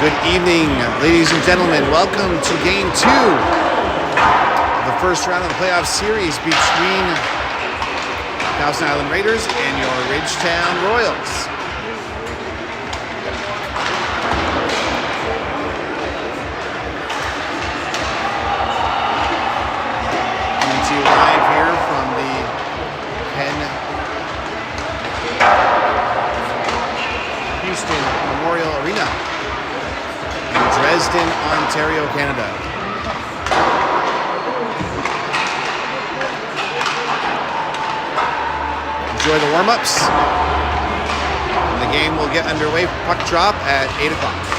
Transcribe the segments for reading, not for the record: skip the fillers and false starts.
Good evening, ladies and gentlemen. Welcome to Game 2 of the first round of the playoff series between Thousand Island Raiders and your Ridgetown Royals. Coming to you live here from the Houston Memorial Arena in Dresden, Ontario, Canada. Enjoy the warm-ups. And the game will get underway. Puck drop at 8 o'clock.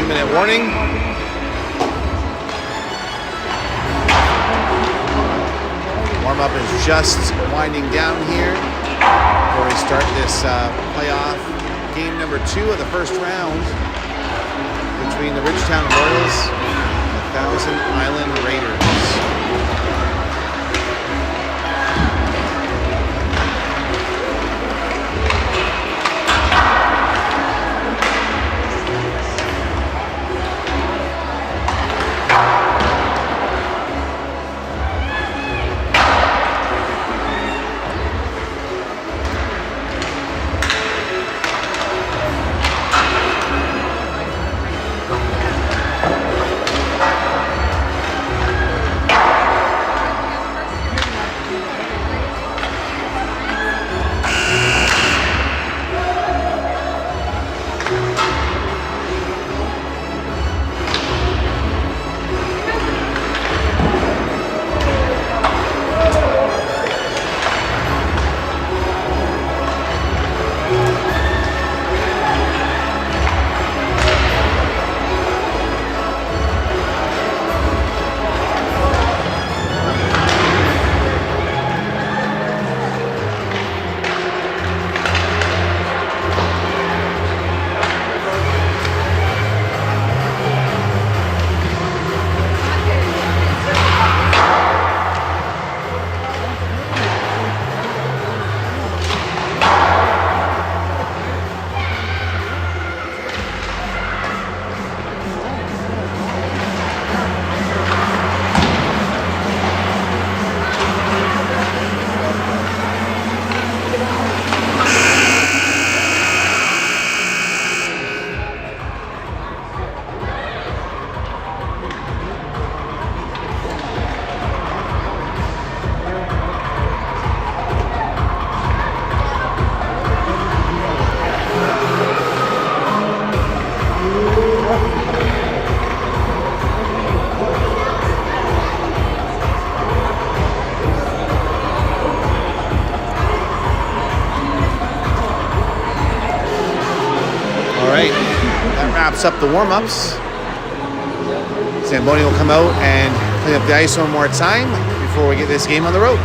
2-minute warning. Warm-up is just winding down here before we start this playoff game number 2 of the first round between the Ridgetown Royals and the Thousand Island Raiders. Wraps up the warm-ups. Zamboni will come out and clean up the ice one more time before we get this game on the road.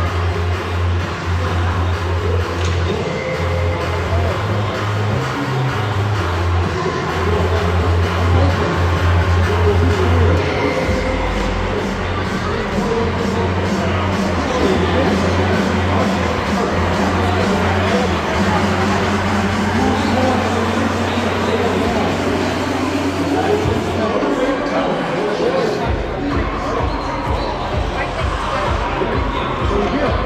Yeah.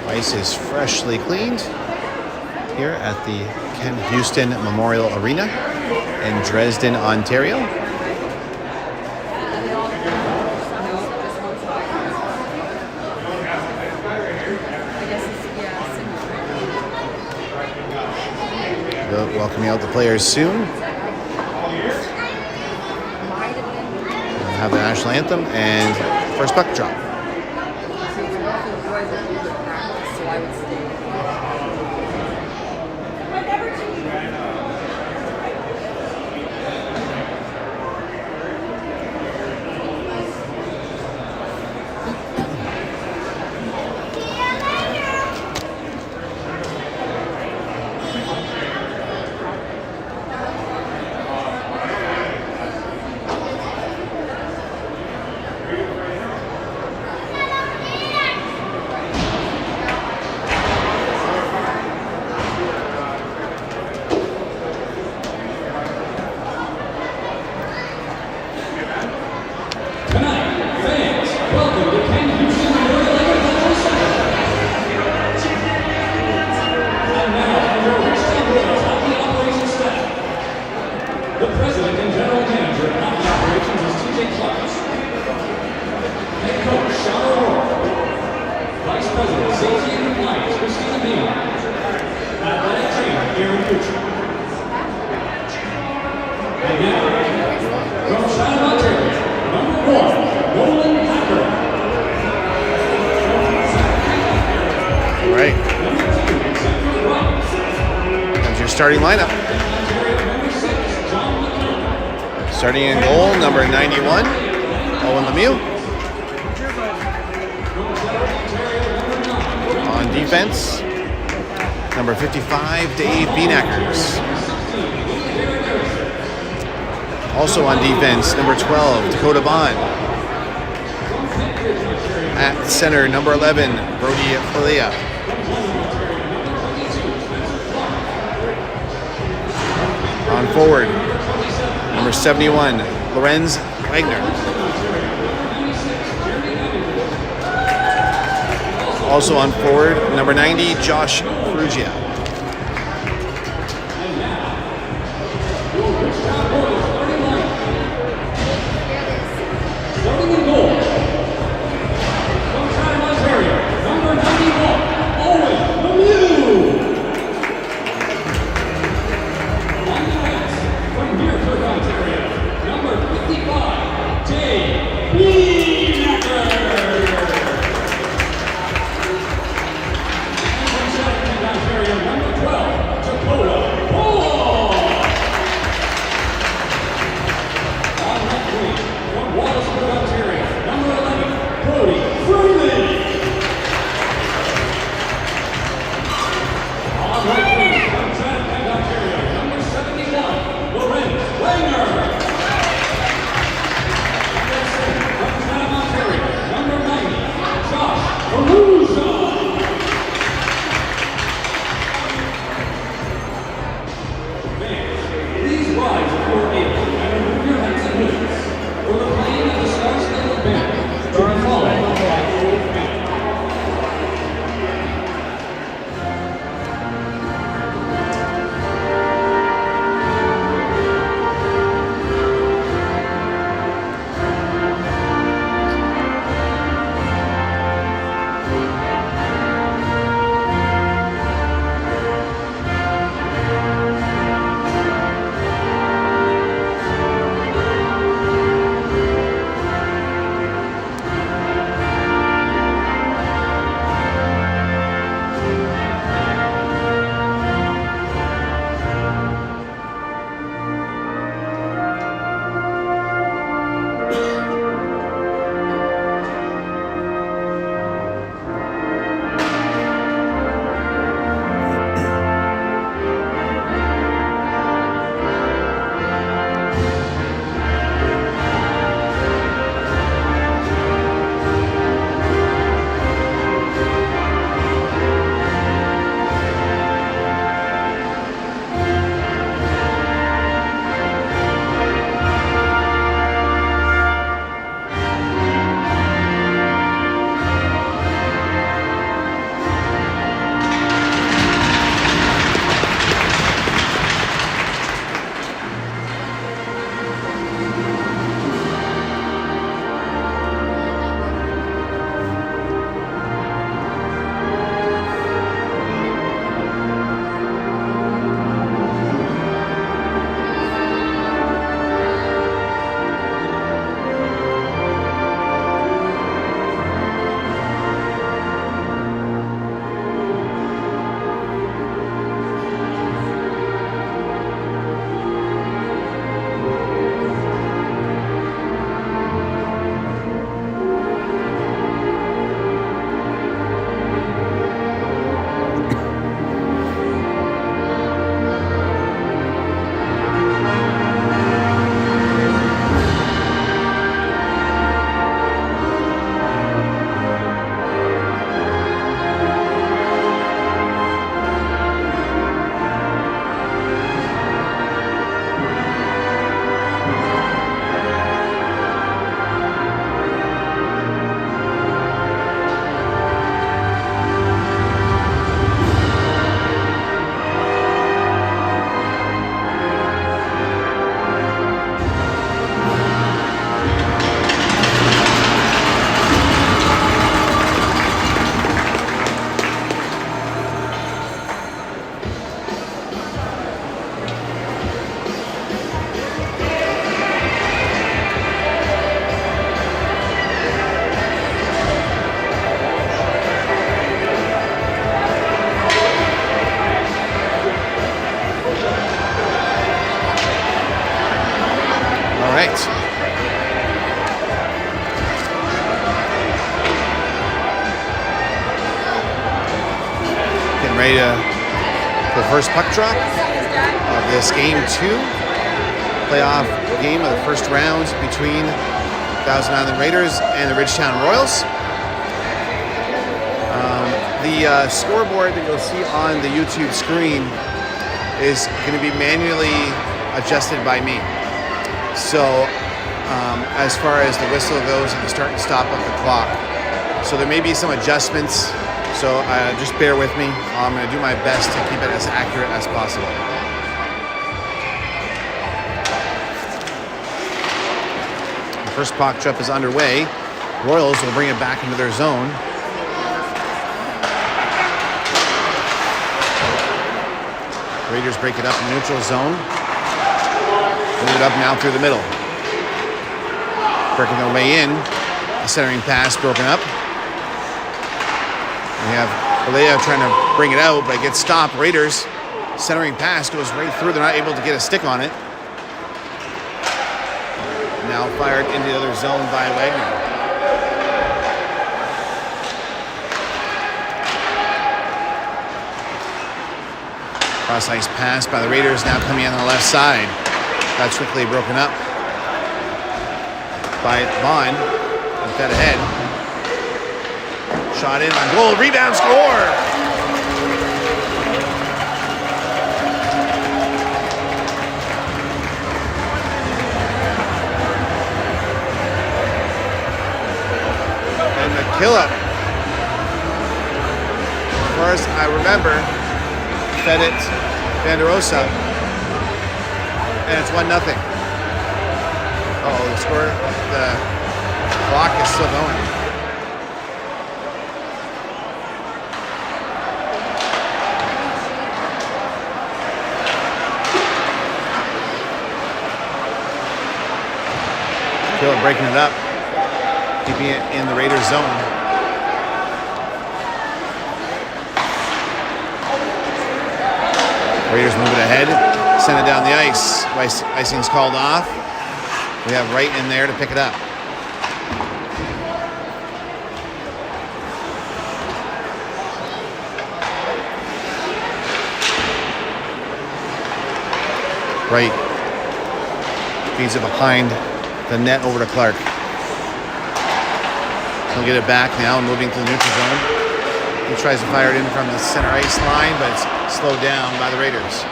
Ice is freshly cleaned here at the Ken Houston Memorial Arena in Dresden, Ontario. Welcoming out the players soon. We'll have the national anthem and first puck drop. Starting lineup. Starting in goal, number 91, Owen Lemieux. On defense, number 55, Dave Benackers. Also on defense, number 12, Dakota Bond. At center, number 11, Brody Falea. On forward, number 71, Lorenz Wagner. Also on forward, number 90, Josh Ferrugia. ready for the first puck drop of this game 2, playoff game of the first round between Thousand Island Raiders and the Ridgetown Royals. The scoreboard that you'll see on the YouTube screen is going to be manually adjusted by me. So as far as the whistle goes and the start and stop of the clock. So there may be some adjustments, so just bear with me. I'm going to do my best to keep it as accurate as possible. The first puck drop is underway. Royals will bring it back into their zone. Raiders break it up in the neutral zone. Move it up now through the middle. Working their way in. The centering pass broken up. We have Balea trying to bring it out, but it gets stopped. Raiders centering pass goes right through. They're not able to get a stick on it. Now fired into the other zone by Wagner. Cross ice pass by the Raiders now coming in on the left side. That's quickly broken up by Vaughn. And fed ahead. Shot in on goal. Rebound, score! And the kill up. As far as I remember, fed it Vanderosa, and it's 1-0. Oh, the score, the clock is still going. Kill breaking it up, keeping it in the Raiders zone. Raiders move it ahead, send it down the ice. Icing's called off. We have Wright in there to pick it up. Wright feeds it behind the net over to Clark. He'll get it back now, moving to the neutral zone. He tries to fire it in from the center ice line, but it's slowed down by the Raiders.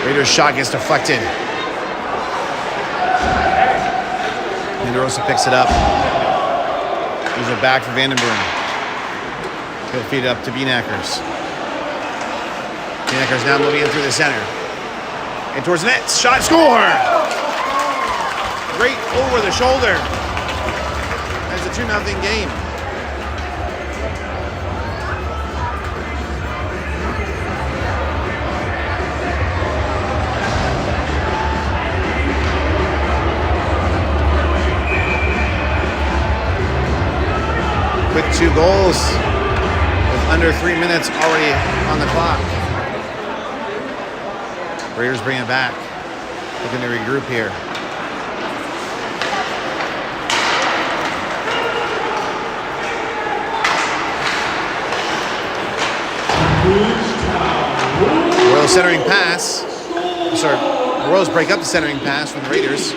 Raiders' shot gets deflected. Vanderosa picks it up. Gives it back for Vandenberg. He'll feed it up to Beanackers. Beanackers now moving in through the center. And towards the net, shot, score! Right over the shoulder. That's a 2-0 game. Quick 2 goals with under 3 minutes already on the clock. Raiders bring it back. Looking to regroup here. Royals centering pass. Sorry, Royals break up the centering pass from the Raiders.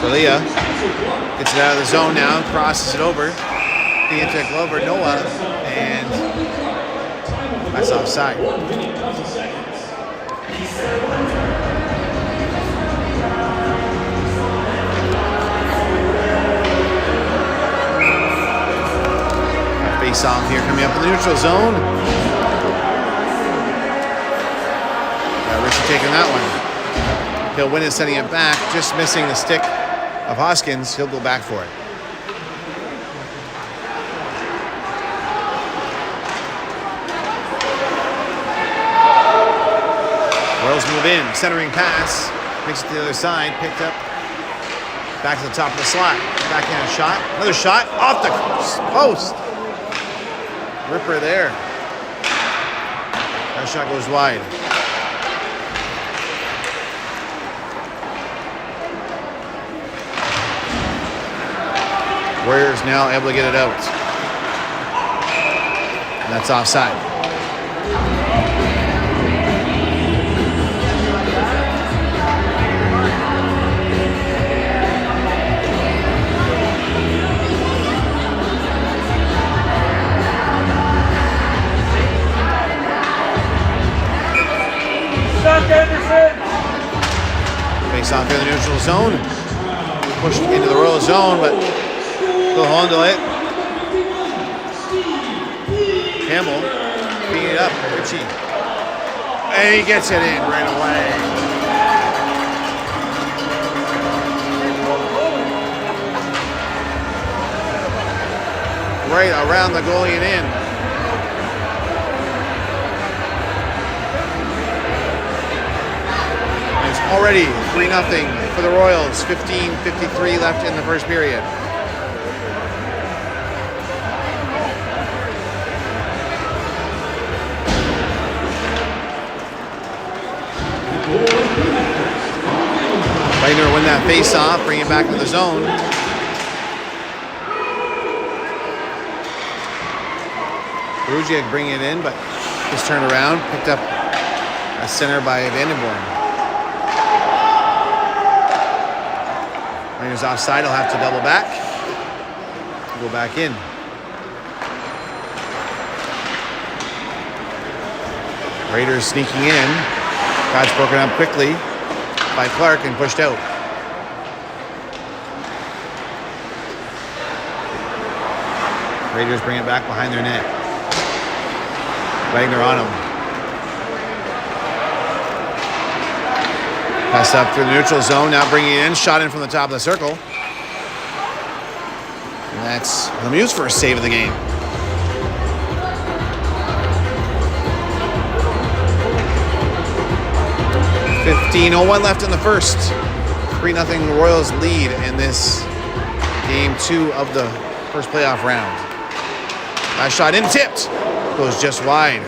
Balea gets it out of the zone now, crosses it over. The into Glover Noah, and that's offside. Face off here coming up in the neutral zone. Richie taking that one. He'll win it, sending it back, just missing the stick of Hoskins. He'll go back for it. Royals move in, centering pass, makes it to the other side, picked up, back to the top of the slot, backhand shot, another shot, off the post. ripper there. That shot goes wide. Warriors now able to get it out. And that's offside. Face off in the neutral zone. Pushed into the Royal zone, but they'll handle it. Campbell beating it up. Ritchie. And he gets it in right away. Right around the goalie and in. Already 3-0 for the Royals. 15:53 left in the first period. Wagner win that face-off, bring it back to the zone. Perugia bring it in, but just turned around, picked up a center by Vandenborn. Wagner's offside, he'll have to double back. Go back in. Raiders sneaking in. Patch broken up quickly by Clark and pushed out. Raiders bring it back behind their net. Wagner on him. Pass up through the neutral zone, now bringing it in. Shot in from the top of the circle. And that's Lemieux's first save of the game. .01 left in the first. 3-0 Royals lead in this game 2 of the first playoff round. Last shot in, tipped. Goes just wide.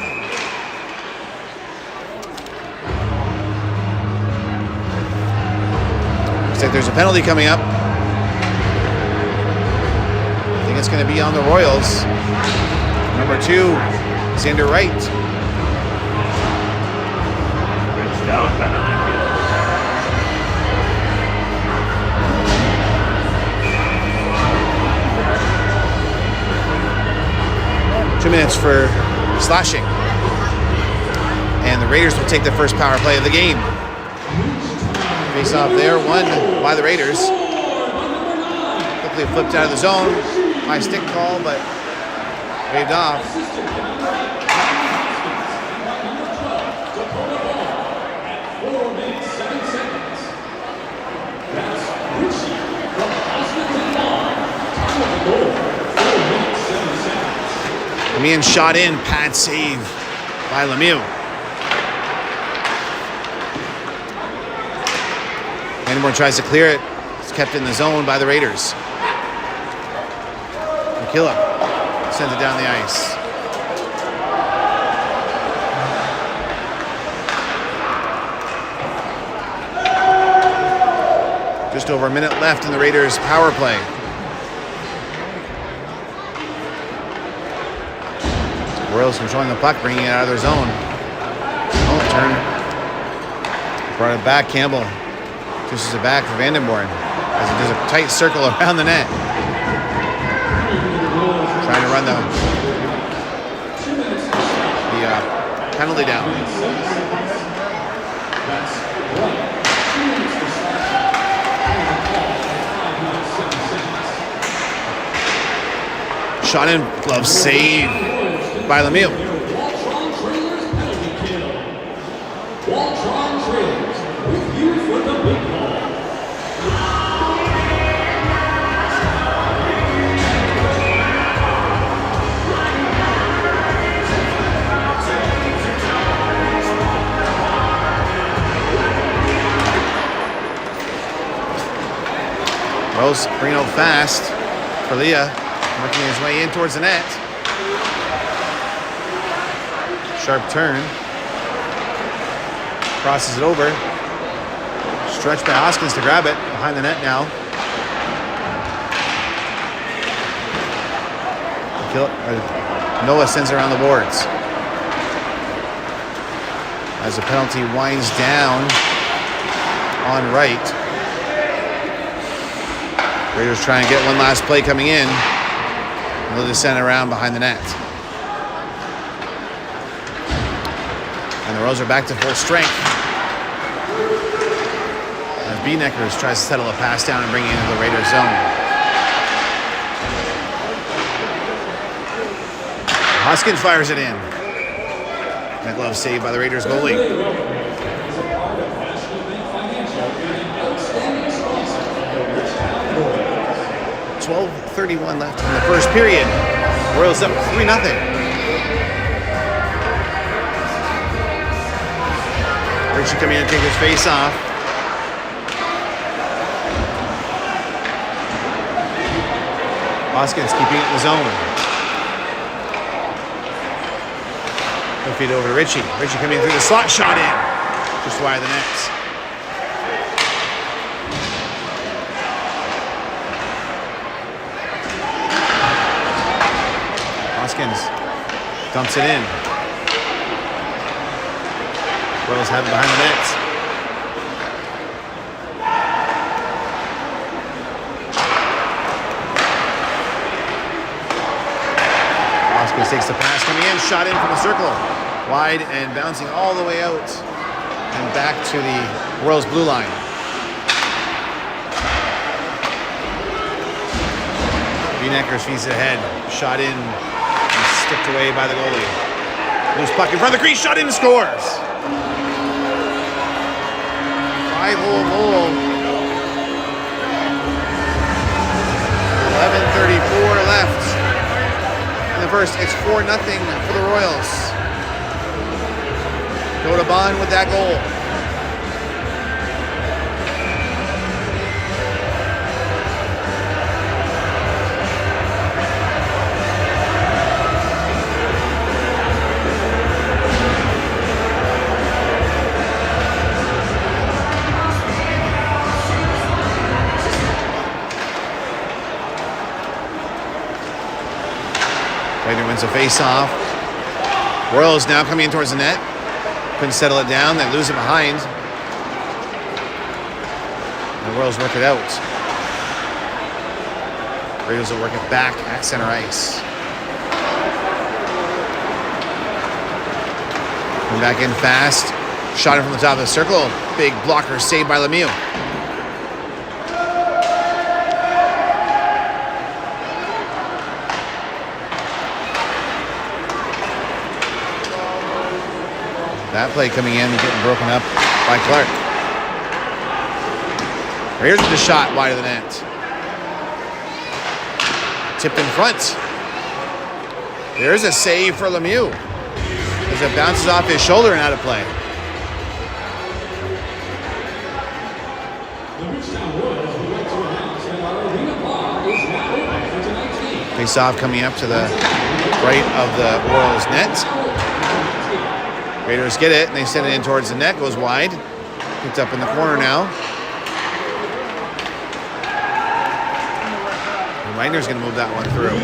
Looks like there's a penalty coming up. I think it's going to be on the Royals. Number 2, Xander Wright. Down penalty. 2 minutes for slashing. And the Raiders will take the first power play of the game. Face off there, won by the Raiders. Quickly flipped out of the zone. High stick call, but waved off. Lemieux shot in, pad save by Lemieux. Vandenborn tries to clear it. It's kept in the zone by the Raiders. McKillop sends it down the ice. Just over a minute left in the Raiders' power play. Royals controlling the puck, bringing it out of their zone. Oh, turn. Brought it back, Campbell. Pushes it back for Vandenborn as he does a tight circle around the net. Trying to run the penalty down. Shot in, glove save by Lemieux. Rose bringing out fast. Perlia working his way in towards the net. Sharp turn. Crosses it over. Stretched by Hoskins to grab it. Behind the net now. Noah sends it around the boards. As the penalty winds down on right. Raiders trying to get one last play coming in. And they'll just send it around behind the net. And the Royals are back to full strength. As B-Neckers tries to settle a pass down and bring it into the Raiders zone. Hoskins fires it in. That glove saved by the Raiders goalie. 12:31 left in the first period. Royals up 3-0. Richie coming in to take his face off. Hoskins keeping it in the zone. He'll feed over to Richie. Richie coming in through the slot, shot in. Just wide of the nets. Hoskins dumps it in. Royals have it behind the nets. Hoskins takes the pass coming in, shot in from the circle. Wide and bouncing all the way out and back to the Royals blue line. B-Neckers feeds it ahead. Shot in and sticked away by the goalie. Loose puck in front of the crease, shot in, scores. 5-hole goal. 11:34 left in the first. It's 4-0 for the Royals. Go to Bond with that goal. Wagner wins a face-off. Royals now coming in towards the net. Couldn't settle it down. They lose it behind. The Royals work it out. Raiders will work it back at center ice. Coming back in fast. Shot in from the top of the circle. Big blocker saved by Lemieux. That play coming in and getting broken up by Clark. Here's the shot wide of the net. Tipped in front. There's a save for Lemieux as it bounces off his shoulder and out of play. Face off coming up to the right of the Royals net. Raiders get it, and they send it in towards the net. Goes wide. Picked up in the corner now. And Wagner's going to move that one through.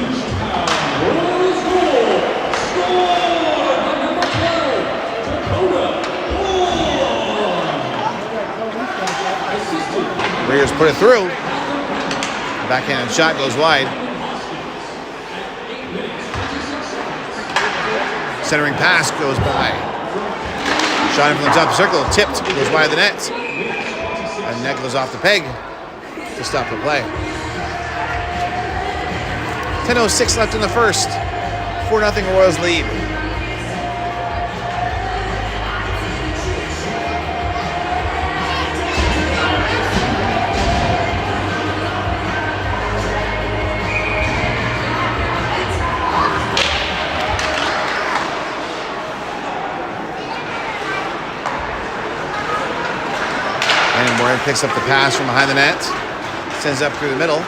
Raiders put it through. Backhanded shot goes wide. Centering pass goes by. Shot in from the top circle, tipped, goes wide of the net. And the net goes off the peg to stop the play. 10:06 left in the first. 4-0 Royals lead. Morin picks up the pass from behind the net. Sends up through the middle.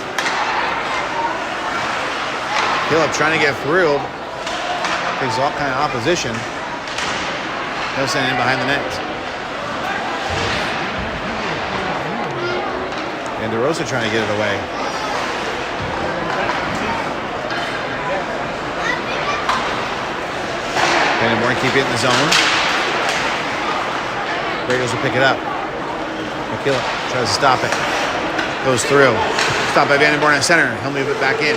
Phillip trying to get through. Faces all kind of opposition. He'll send it in behind the net. And DeRosa trying to get it away. Vandenborn keep it in the zone. Raiders will pick it up. McKillop tries to stop it. Goes through. Stopped by Vandenborn at center. He'll move it back in.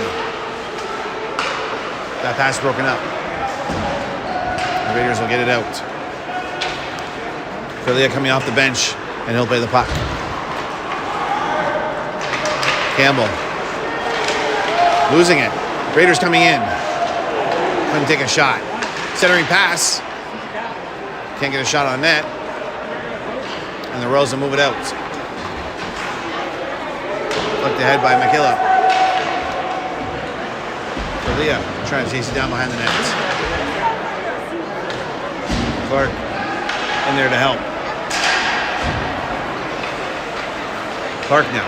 That pass broken up. The Raiders will get it out. Philia coming off the bench, and he'll play the puck. Campbell. Losing it. Raiders coming in. Couldn't take a shot. Centering pass. Can't get a shot on net. And the Royals will move it out. Looked ahead by McKillop. Philia trying to chase it down behind the net. Clark in there to help. Clark now.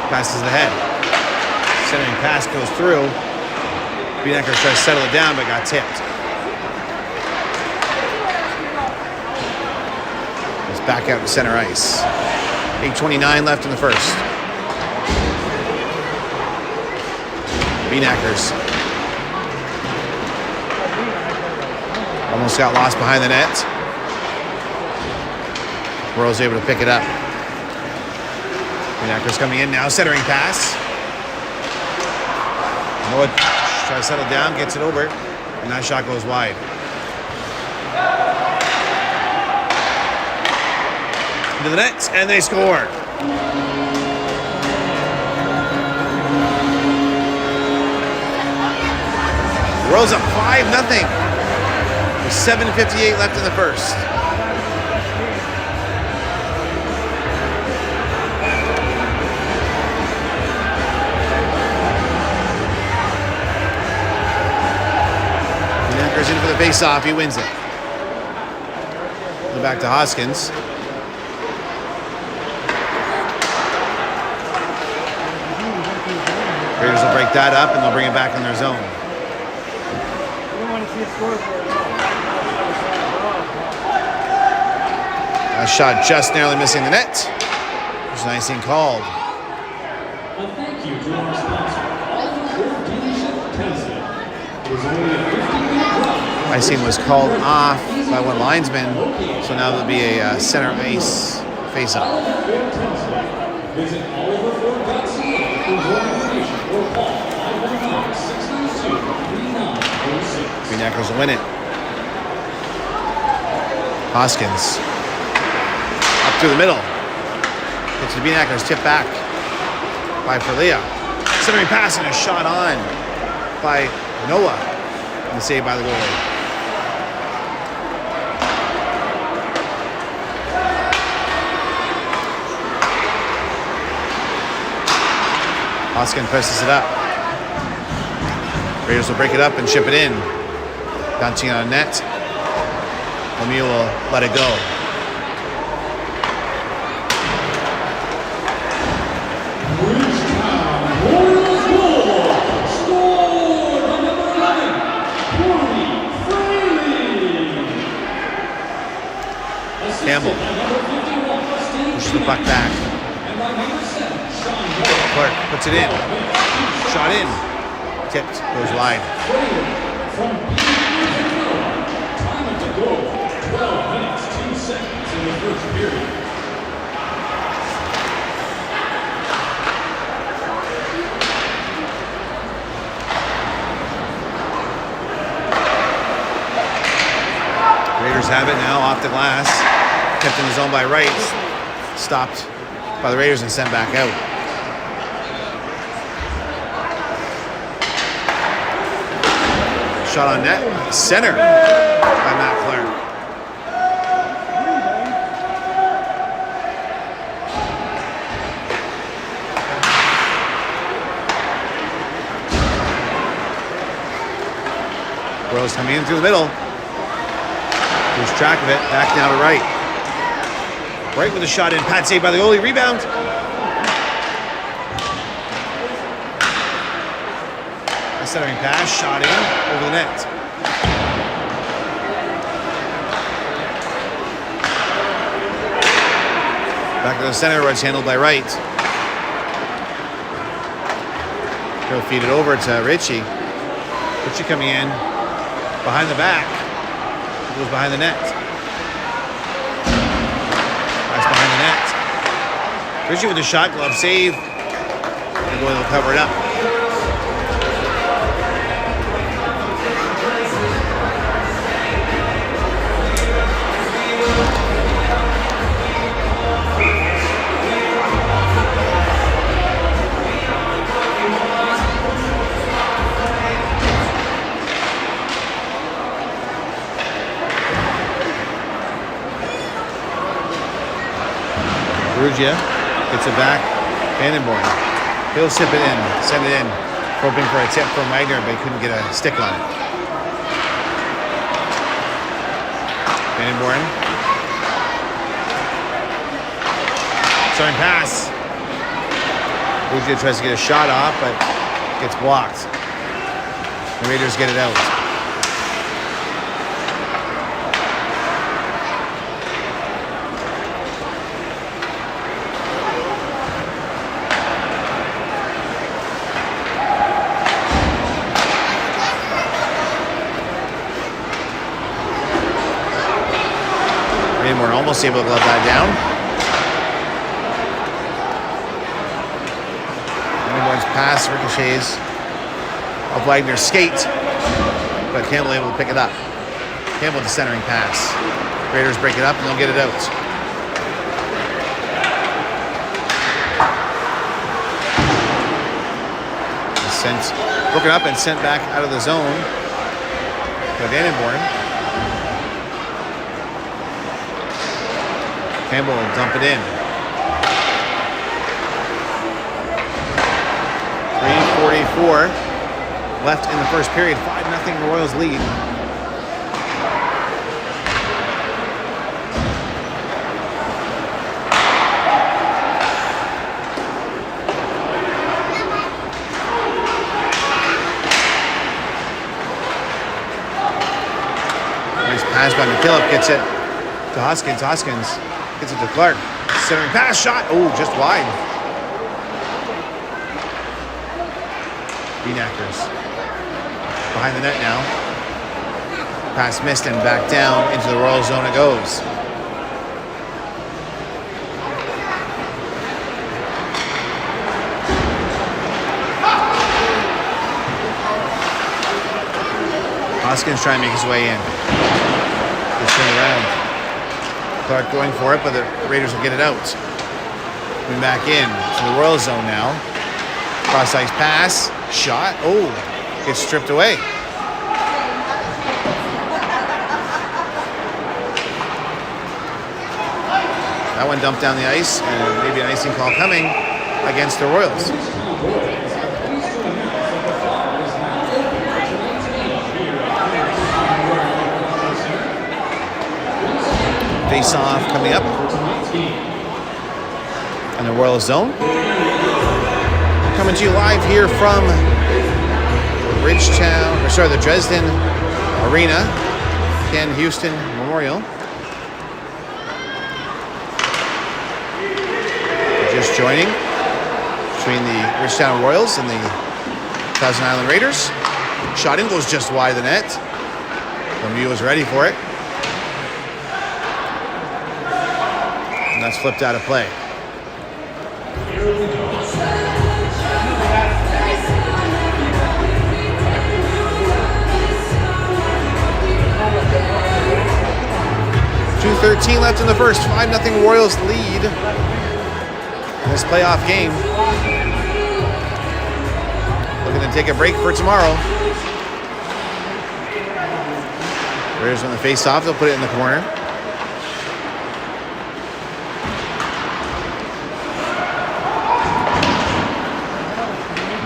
Passes ahead. Centering pass goes through. Beenacker tries to settle it down, but got tipped. It's back out to center ice. 8:29 left in the first. Beenackers almost got lost behind the net. Royals able to pick it up. Beenackers coming in now, centering pass. Noah tries to settle down, gets it over, and that shot goes wide. Into the net, and they score. Royals up 5-0. With 7:58 left in the first. Beenacker's in for the face-off. He wins it. Go back to Hoskins. Raiders will break that up, and they'll bring it back in their zone. A shot just narrowly missing the net. There's an icing called. Thank you to our sponsor, Ford Dealership Tennessee. Icing was called off by one linesman, so now there'll be a center ice face-off. Visit oliverford.ca for more information or call 515-692-3906. Beenackers will win it. Hoskins. Up through the middle. Gets to the Beenackers, tip back by Philia. Centering pass and a shot on by Noah. And the save by the goalie. Hoskins presses it up. Raiders will break it up and ship it in. Bouncing on a net. Lemieux will let it go. Campbell pushes the puck back. Clark puts it in. Shot in. Tipped. Goes wide. Time to go. 12 minutes, 2 seconds in the first period. Raiders have it now off the glass. Kept in the zone by Wright. Stopped by the Raiders and sent back out. Shot on net. Center by Matt Clark. Rose coming in through the middle. Lose track of it. Back now to Wright. Wright with a shot in. Pat saved by the goalie. Rebound. A centering pass. Shot in over the net. Back to the center where it's handled by Wright. He'll feed it over to Ritchie. Ritchie coming in behind the back. He goes behind the net. Pass behind the net. Ritchie with the shot glove save. And Boyle will cover it up. Perugia gets it back. Vandenborn. He'll sip it in, send it in. Hoping for a tip from Wagner, but he couldn't get a stick on it. Vandenborn. Starting pass. Perugia tries to get a shot off, but gets blocked. The Raiders get it out. Almost able to glove that down. Vandenborn's pass ricochets off Wagner's skate, but Campbell able to pick it up. Campbell with the centering pass. Raiders break it up and they'll get it out. Broken up and sent back out of the zone by Vandenborn. Campbell will dump it in. 3:44 left in the first period. 5-0 Royals lead. Nice pass by McKillop. Gets it to Hoskins. Hoskins gets it to Clark. Centering pass, shot. Oh, just wide. Beanackers behind the net now. Pass missed and back down into the Royal zone it goes. Hoskins trying to make his way in. Just turn around. Clark going for it, but the Raiders will get it out. Coming back in to the Royal zone now. Cross ice pass, shot. Oh, gets stripped away. That one dumped down the ice, and maybe an icing call coming against the Royals. Face-off coming up in the Royal zone. Coming to you live here from the Dresden Arena, Ken Houston Memorial. Just joining between the Ridgetown Royals and the Thousand Island Raiders. Shot in goes just wide of the net. Lemieux was ready for it. And that's flipped out of play. .2:13 left in the first. 5-0 Royals lead in this playoff game. Looking to take a break for tomorrow. Raiders on the face-off. They'll put it in the corner.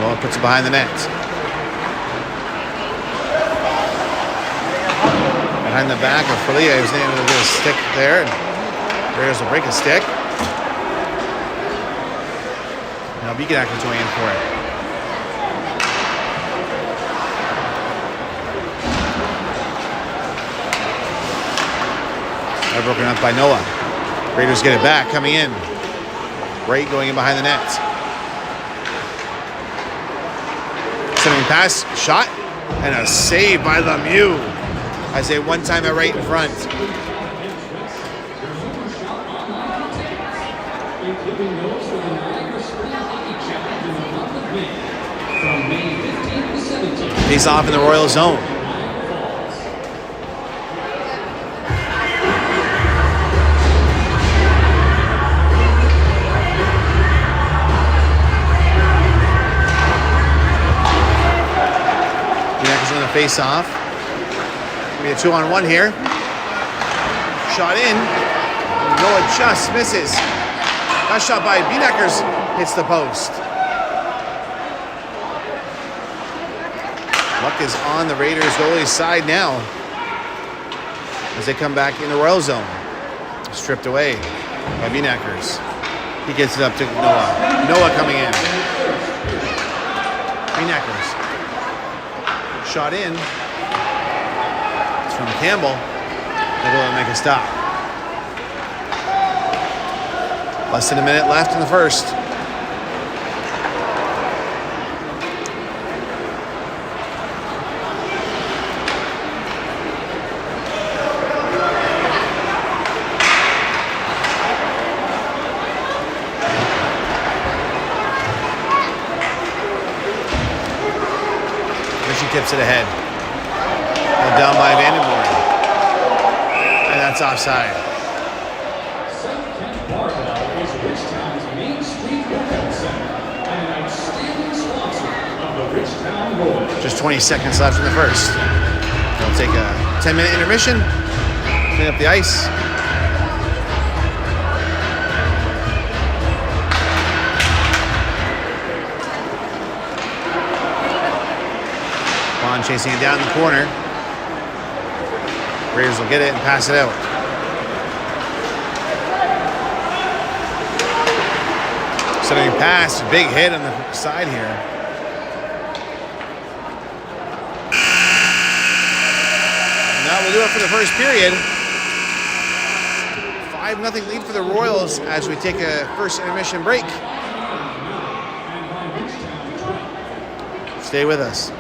Well, puts it behind the net. Behind the back of Falia, he was able to get a stick there. And Raiders will break a stick. Now Beanackers going in for it. They're broken up by Noah. Raiders get it back, coming in. Right going in behind the net. Sending pass, shot, and a save by Lemieux. I say one time at right in front. Face off in the Royal zone. Face off. Maybe a 2-on-1 here. Shot in. Noah just misses. That shot by Beneckers hits the post. Luck is on the Raiders goalie's side now as they come back in the Royal zone. Stripped away by Beneckers. He gets it up to Noah. Noah coming in. Beneckers. Shot in. It's from Campbell. They go and make a stop. Less than a minute left in the first. Tips it ahead. Held down by Vandenborg. And that's offside. South Kent Barbell is Richtown's Main Street Workout Center and an outstanding sponsor of the Richtown Royals. Just 20 seconds left in the first. They'll take a 10-minute intermission, clean up the ice. Chasing it down the corner. Raiders will get it and pass it out. Sending a pass, big hit on the side here. And that will do it for the first period. 5-0 lead for the Royals as we take a first intermission break. Stay with us.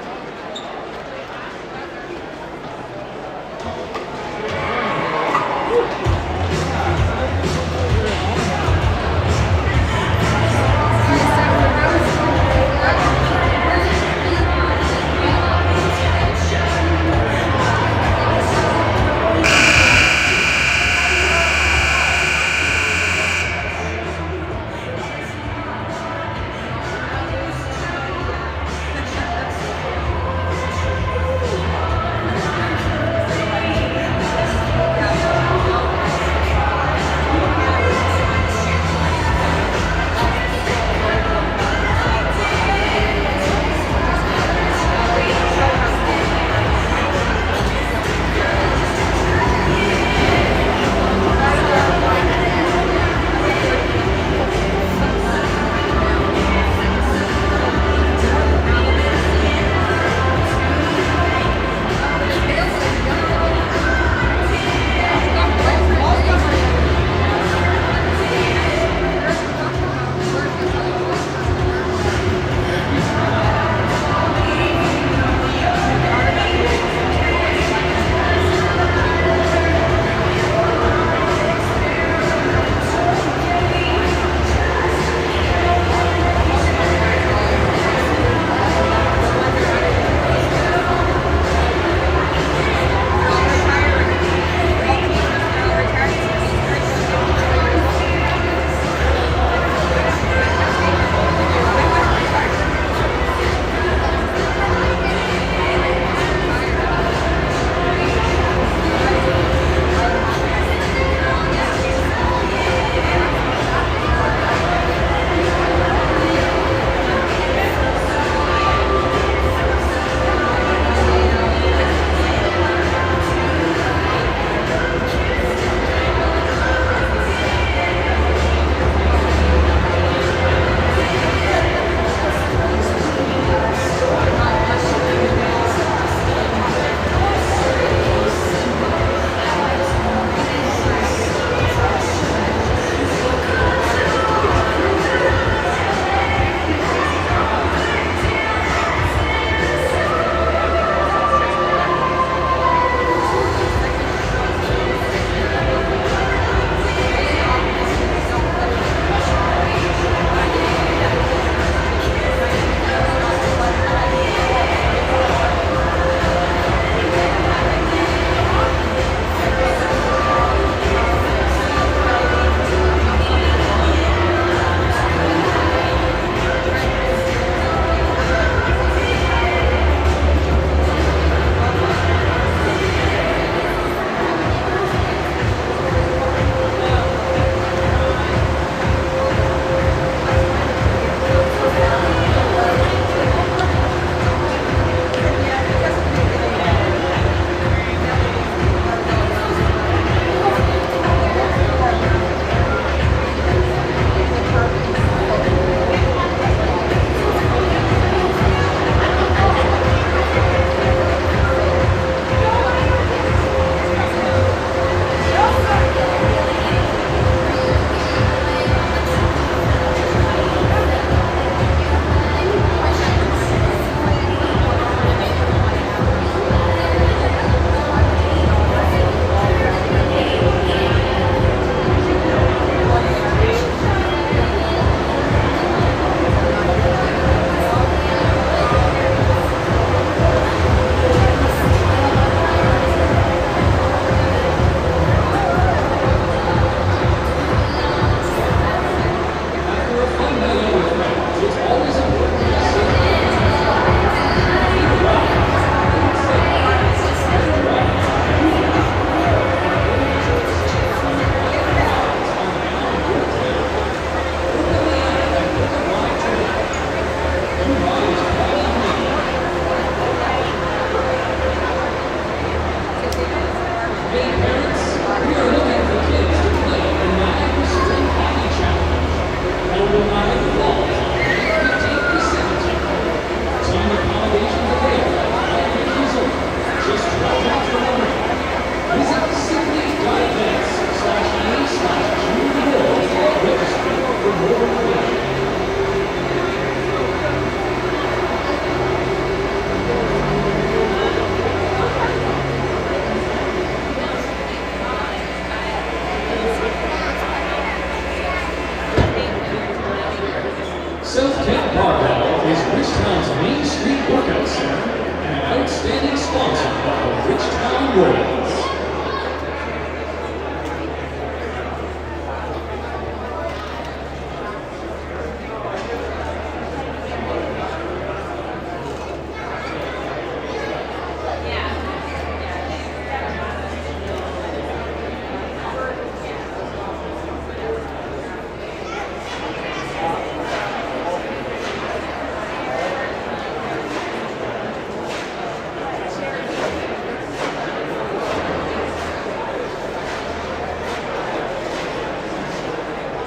Royals.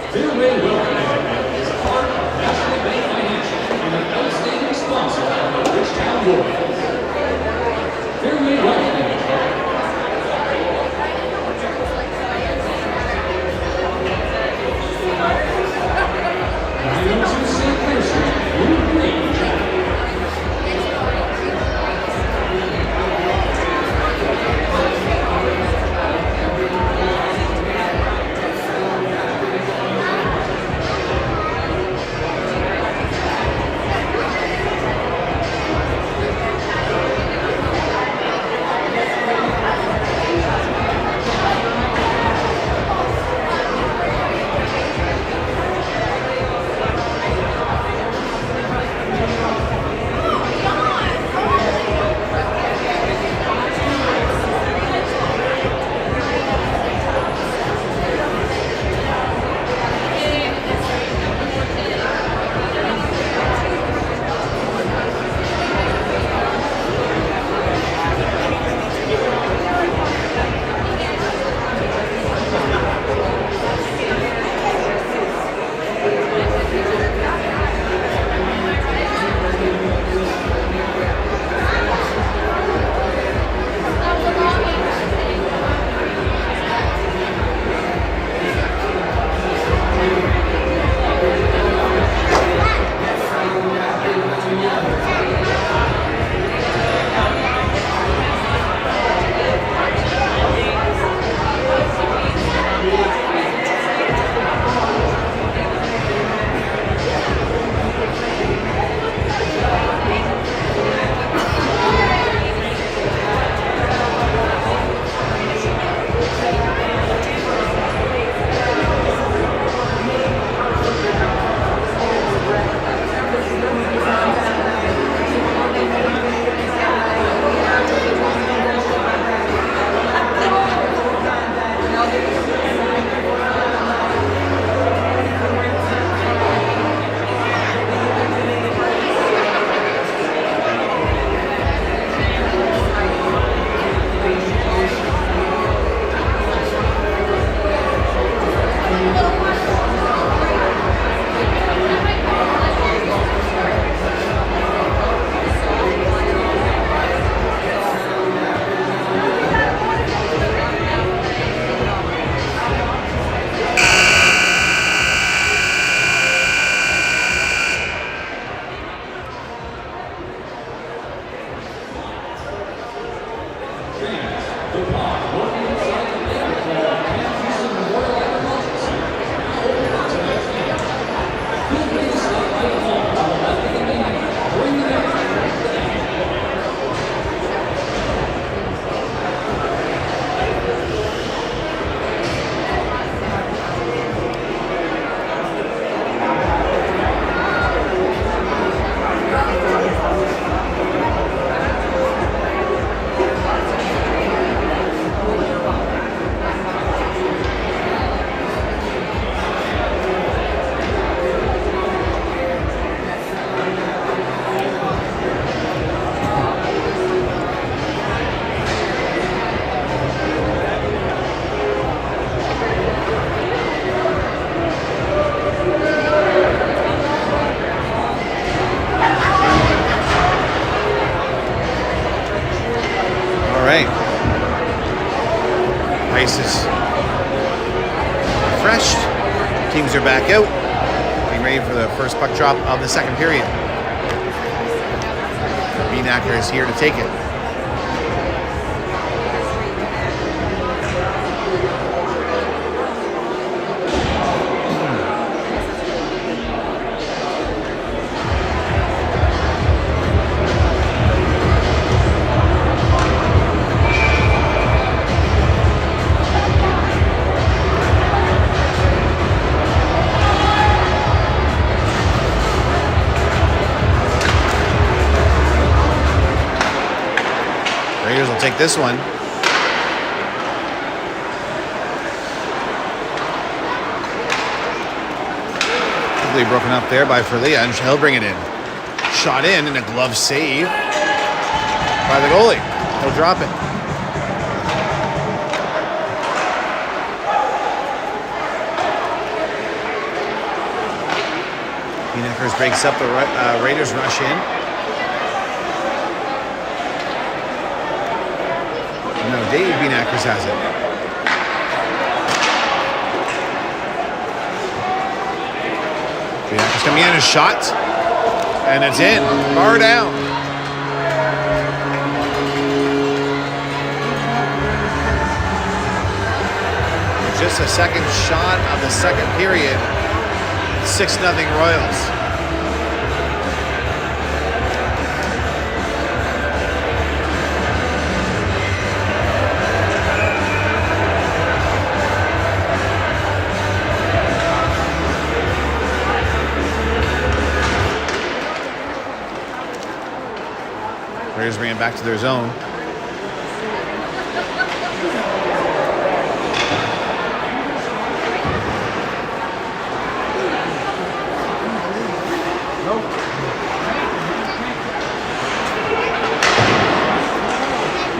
Fairway Wealth Management is a part of National Bank Financial and an outstanding sponsor of the Richtown Royals. Fairway Wealth Management. 902 St. Clair Street, Blue Green. Ice is refreshed. Teams are back out, getting ready for the first puck drop of the second period. Beenacker is here to take it. Raiders will take this one. Quickly broken up there by Ferlia, and he'll bring it in. Shot in, and a glove save by the goalie. He'll drop it. Beanakers breaks up the Raiders rush in. No, Dave Beanakers has it. Beanakers coming in, a shot, and it's in. Bar down. Just a second shot of the second period. 6-0 Royals. Raiders bring it back to their zone.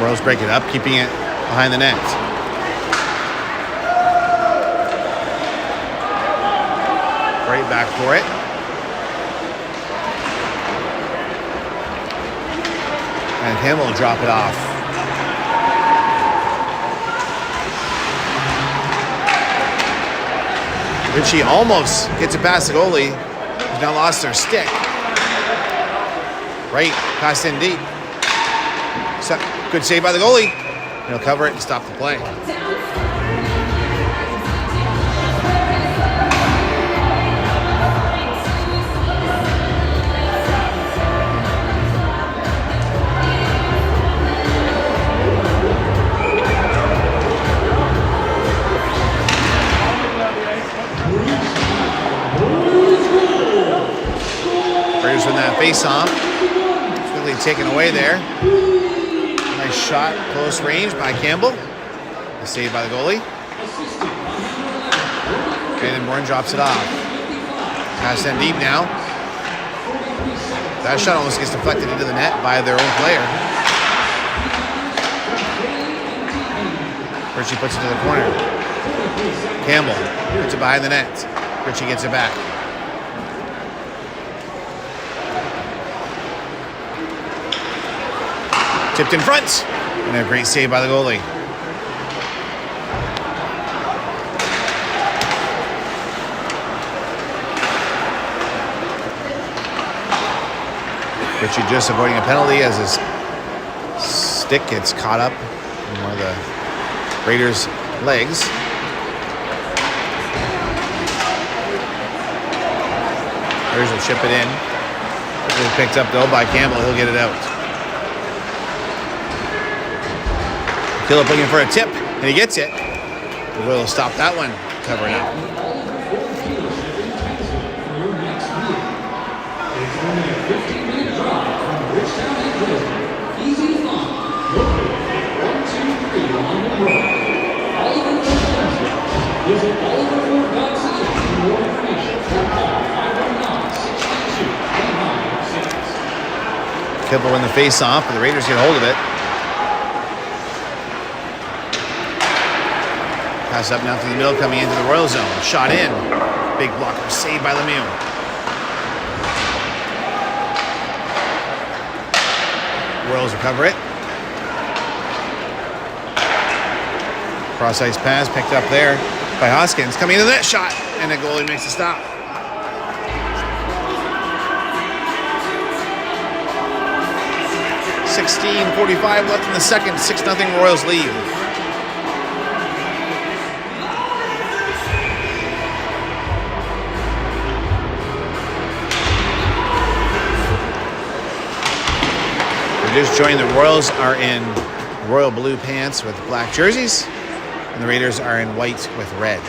Royals break it up, keeping it behind the net. Right back for it. And him will drop it off. Ritchie almost gets it past the goalie. He's now lost their stick. Right, passed in deep. Good save by the goalie. He'll cover it and stop the play. Raiders win that face-off. Quickly taken away there. Nice shot, close range by Campbell. The save by the goalie. Brandon Bourne drops it off. Pass in deep now. That shot almost gets deflected into the net by their own player. Ritchie puts it to the corner. Campbell puts it behind the net. Ritchie gets it back. Tipped in front, and a great save by the goalie. Ritchie just avoiding a penalty as his stick gets caught up in one of the Raiders' legs. Raiders will chip it in. Quickly picked up though by Campbell. He'll get it out. Phillip looking for a tip, and he gets it. The Royals will stop that one. Cover it up. It's only a 15-minute drive from Bridgetown and Cleveland. Easy to find. Located 123 on the road. Oliver Ford. Visit oliverford.ca for more information. Call 519-692-1906. Kibble in the face-off, but the Raiders get a hold of it. Pass up now through the middle, coming into the Royal zone. Shot in. Big blocker, saved by Lemieux. Royals recover it. Cross-ice pass picked up there by Hoskins. Coming into that shot, and the goalie makes a stop. .45 left in the second. 6-0 Royals lead. Just joined. The Royals are in royal blue pants with black jerseys, and the Raiders are in white with red.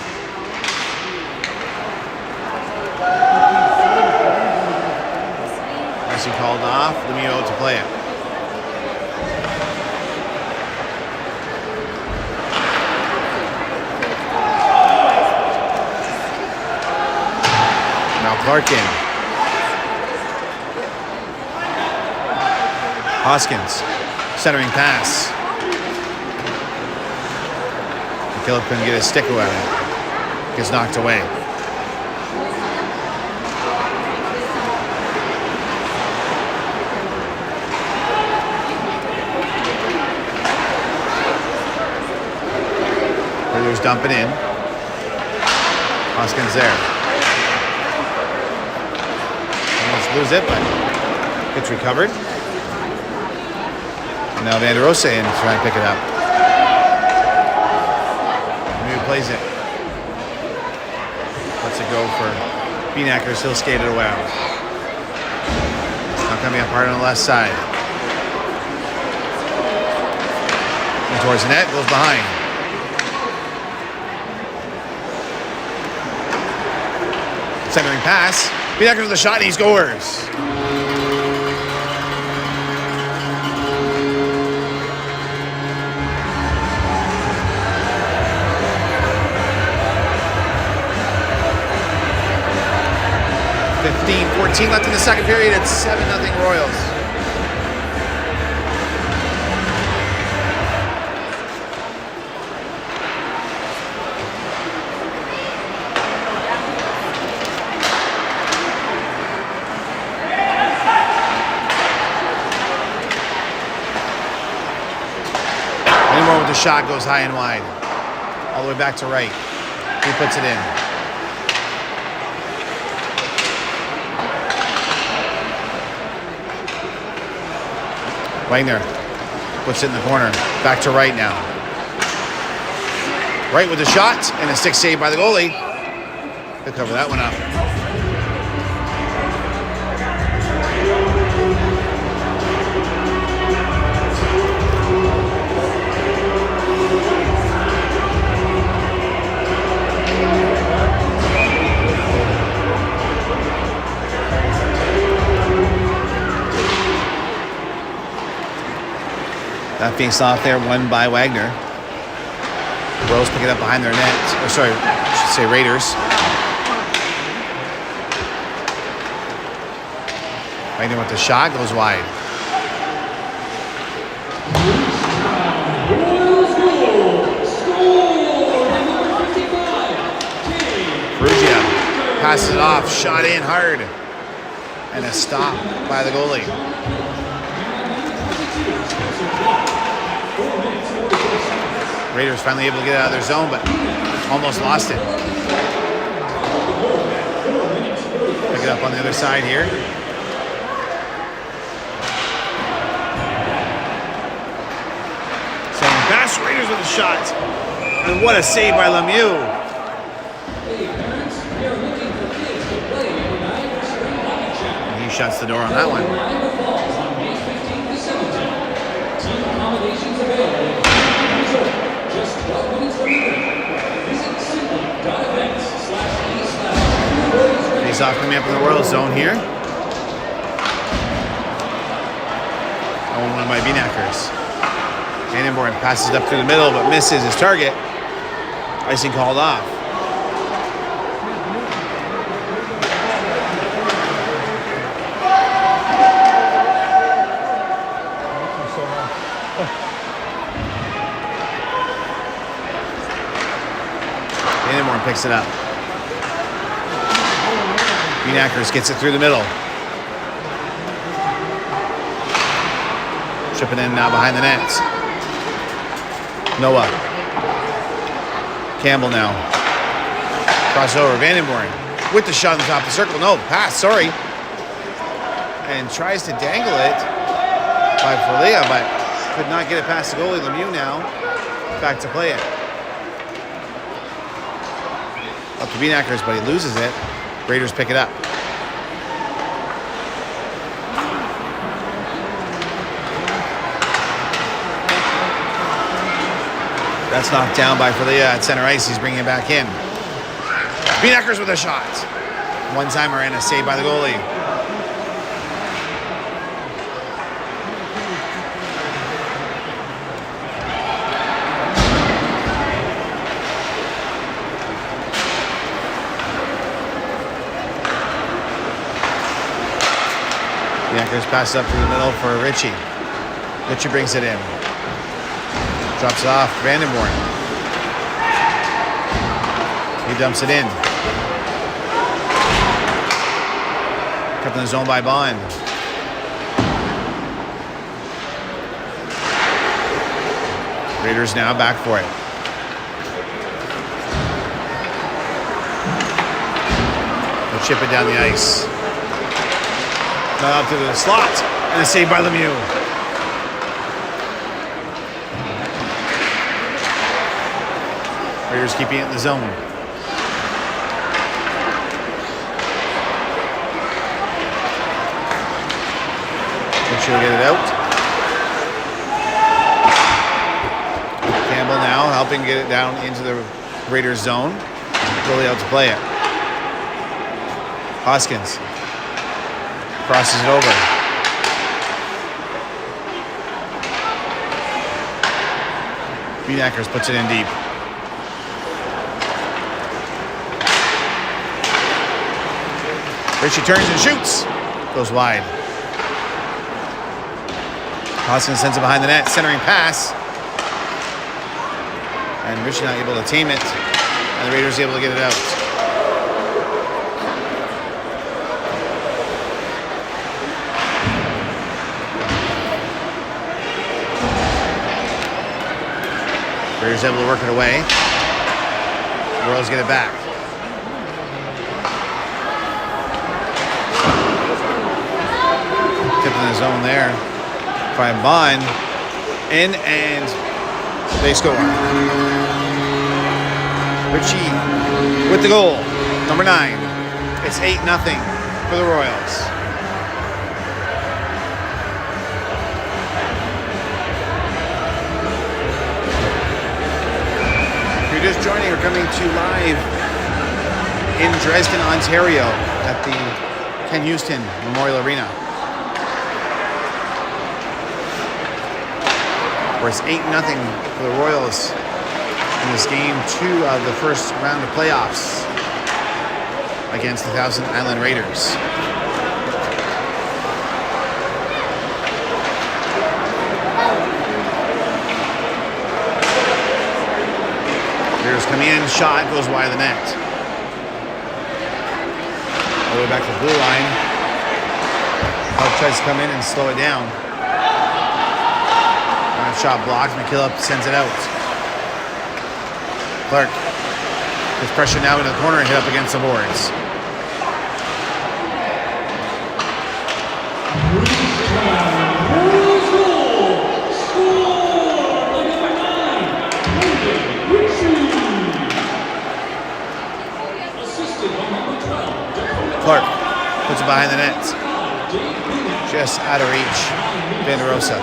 Messi called off. Lemieux to play it. Larkin. Hoskins. Centering pass. McKillop couldn't get his stick away. Gets knocked away. Raiders dumping in. Hoskins there. Almost lose it, but gets recovered. And now Vanderose in to try and pick it up. Lemieux plays it. Lets it go for Beanackers. He'll skate it away. Now coming up hard on the left side. And towards the net, goes behind. Centering pass. Beanackers with a shot and he scores. .14 left in the second period. It's 7-0 Royals. Anymore with the shot goes high and wide. All the way back to right. He puts it in. Wagner puts it in the corner. Back to right now. Right with the shot and a stick save by the goalie. He'll cover that one up. That face off there, won by Wagner. Royals pick it up behind their net. Or sorry, I should say Raiders. Wagner with the shot, goes wide. Perugia passes it off, shot in hard. And a stop by the goalie. Raiders finally able to get out of their zone, but almost lost it. Pick it up on the other side here. Sending pass, Raiders with a shot. And what a save by Lemieux. And he shuts the door on that one. Face off coming up in the Royal zone here. 0-1 by Beanackers. Vandenborn passes it up through the middle but misses his target. Icing called off. Vandenborn picks it up. Beanackers gets it through the middle. Tripping in now behind the nets. Noah. Campbell now. Crossover. Vandenborn with the shot on the top of the circle. No, pass, sorry. And tries to dangle it by Ferlia, but could not get it past the goalie. Lemieux now back to play it. Up to Beanackers, but he loses it. Raiders pick it up. That's knocked down by Ferlia at center ice. He's bringing it back in. Beanackers with a shot. One-timer and a save by the goalie. Beanakers passes up through the middle for Richie. Richie brings it in. Drops it off. Vandenborn. He dumps it in. Kept in the zone by Bond. Raiders now back for it. They'll chip it down the ice. Not up to the slot. And a save by Lemieux. Raiders keeping it in the zone. Make sure to get it out. Campbell now helping get it down into the Raiders zone. Goalie out to play it. Hoskins crosses it over. Beanakers puts it in deep. Richie turns and shoots. Goes wide. Hoskins sends it behind the net. Centering pass. And Richie not able to tame it. And the Raiders able to get it out. Raiders able to work it away. Royals get it back. Tip in the zone there. Find Bond. In and they score. Richie with the goal. Number 9. It's 8-0 for the Royals. If you're just joining, we're coming to you live in Dresden, Ontario at the Ken Houston Memorial Arena. Where it's 8-0 for the Royals in this game 2 of the first round of playoffs against the Thousand Island Raiders. Raiders come in, shot goes wide of the net. All the way back to the blue line. Huck tries to come in and slow it down. Shot blocked. McKillop sends it out. Clark. There's pressure now in the corner and hit up against the boards. Clark puts it behind the net. Just out of reach. Vanderosa.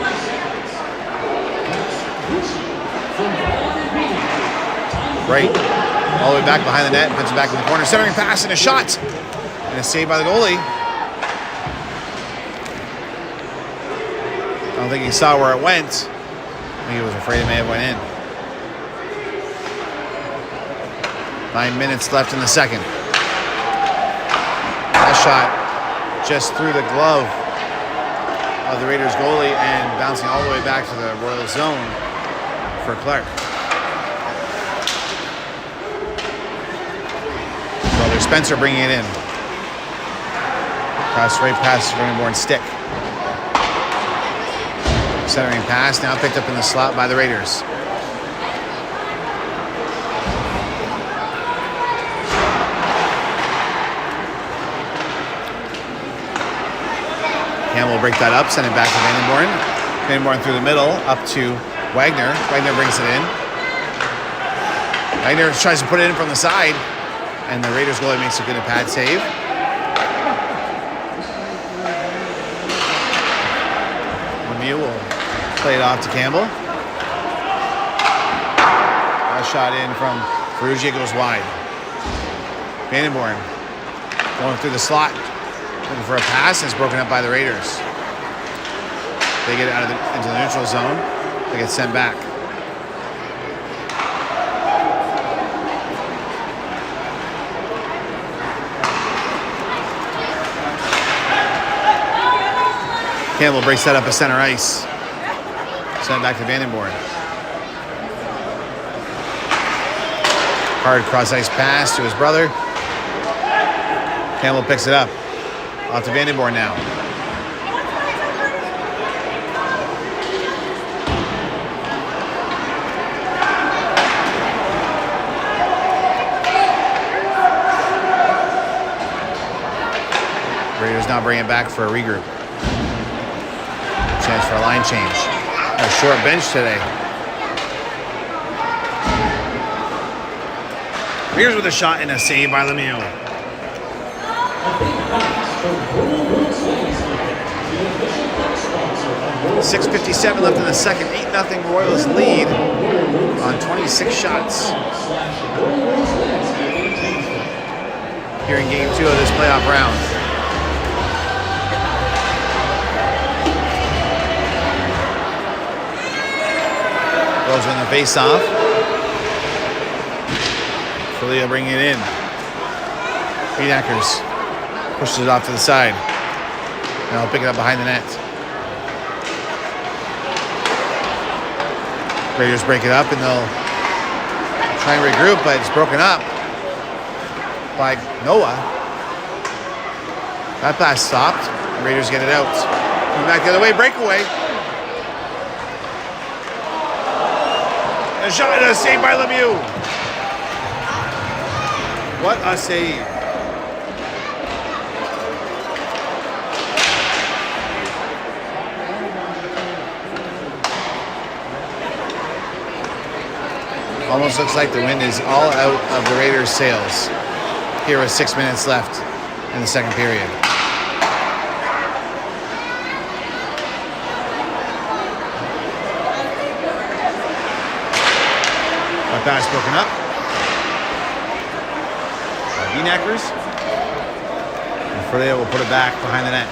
Right, all the way back behind the net, puts it back in the corner, centering pass and a shot, and a save by the goalie. I don't think he saw where it went. I think he was afraid it may have went in. 9 minutes left in the second. That shot just through the glove of the Raiders goalie and bouncing all the way back to the Royal zone for Clark. Spencer bringing it in. Pass right past Vandenborn's stick. Centering pass now picked up in the slot by the Raiders. Campbell will break that up, send it back to Vandenborn. Vandenborn through the middle, up to Wagner. Wagner brings it in. Wagner tries to put it in from the side. And the Raiders goalie makes a good pad save. Lemieux will play it off to Campbell. That shot in from Ferrugia goes wide. Vandenborn going through the slot, looking for a pass, and it's broken up by the Raiders. They get it into the neutral zone. They get sent back. Campbell breaks that up at center ice. Send it back to Vandenborn. Hard cross ice pass to his brother. Campbell picks it up. Off to Vandenborn now. Raiders now bring it back for a regroup. Chance for a line change. A short bench today. Raiders with a shot and a save by Lemieux. 6:57 left in the second. 8-0 Royals lead on 26 shots. Here in game 2 of this playoff round. Royals win the face-off. Filia bringing it in. Beanackers pushes it off to the side. Now he'll pick it up behind the net. Raiders break it up and they'll try and regroup, but it's broken up by Noah. That pass stopped. Raiders get it out. Coming back the other way, breakaway. A shot and a save by Lemieux. What a save. Almost looks like the wind is all out of the Raiders' sails. Here with 6 minutes left in the second period. That pass broken up. Beanackers. And Filia will put it back behind the net.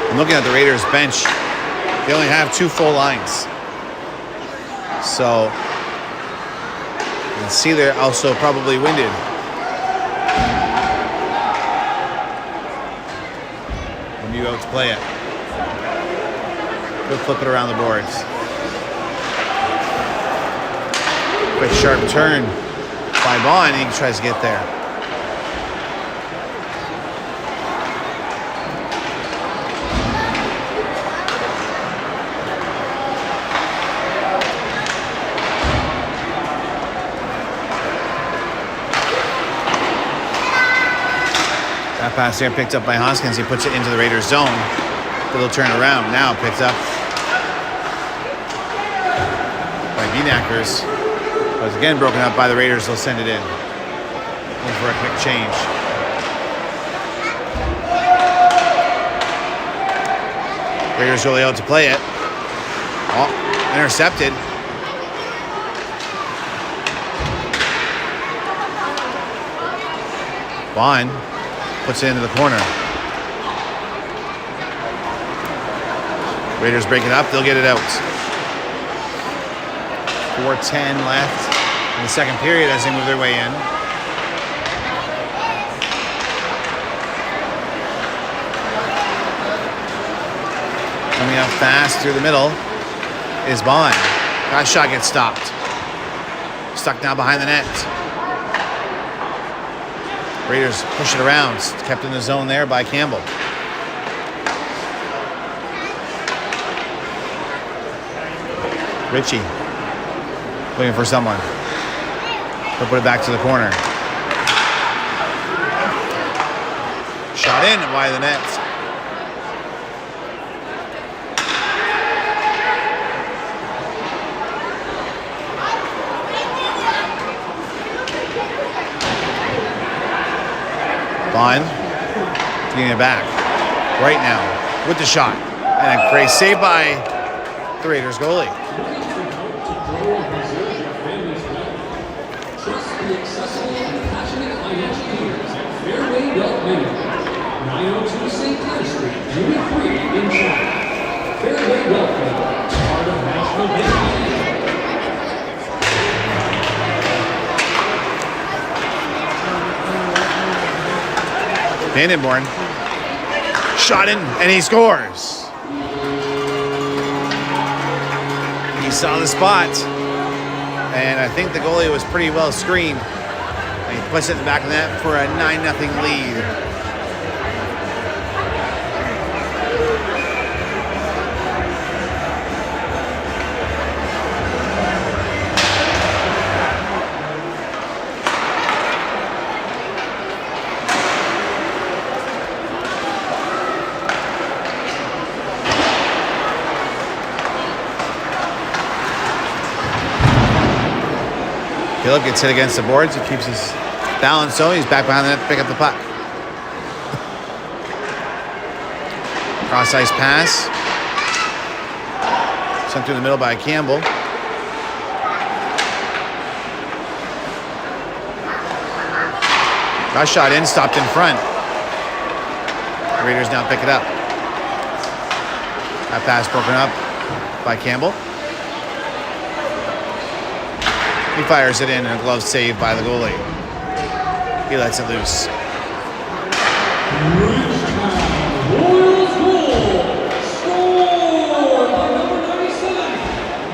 I'm looking at the Raiders bench. They only have 2 full lines. So you can see they're also probably winded. When you go to play it. Go flip it around the boards. Quick sharp turn by Vaughn. He tries to get there. That pass there picked up by Hoskins. He puts it into the Raiders zone. Little turn around. Now picked up by Beanackers. Was again broken up by the Raiders. They'll send it in. Looking for a quick change. Raiders really out to play it. Oh, intercepted. Vaughn puts it into the corner. Raiders break it up. They'll get it out. 4:10 left in the second period as they move their way in. Coming up fast through the middle is Vaughn. That shot gets stopped. Stuck now behind the net. Raiders push it around. Kept in the zone there by Campbell. Ritchie looking for someone. They'll put it back to the corner. Shot in wide of the net. Vaughn getting it back right now with the shot. And a great save by the Raiders goalie. Trust the accessible and passionate financial leaders at Fairway Wealth Management, 902 St. Clair Street, Unit 3 in China. Fairway Wealth Management, part of National Bank. Vandenborn. Shot in, and he scores. He saw the spot, and I think the goalie was pretty well screened. And he puts it in the back of the net for a 9-0 lead. Philip gets hit against the boards. He keeps his balance so he's back behind the net to pick up the puck. Cross ice pass. Sent through the middle by Campbell. Got shot in, stopped in front. The Raiders now pick it up. That pass broken up by Campbell. He fires it in, and a glove save by the goalie. He lets it loose. Royals goal, scored by number 97,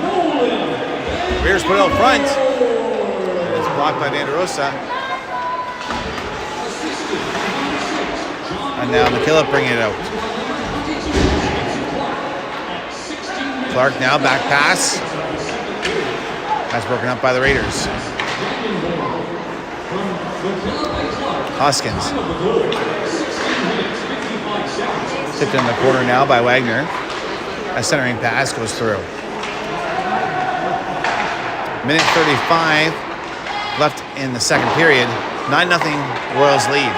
Nolan. Raiders put it out front. And it's blocked by Vanderosa. And now McKillop bringing it out. Clark now back pass. That's broken up by the Raiders. Hoskins. Tipped in the corner now by Wagner. A centering pass goes through. Minute 35 left in the second period. 9-0 Royals lead.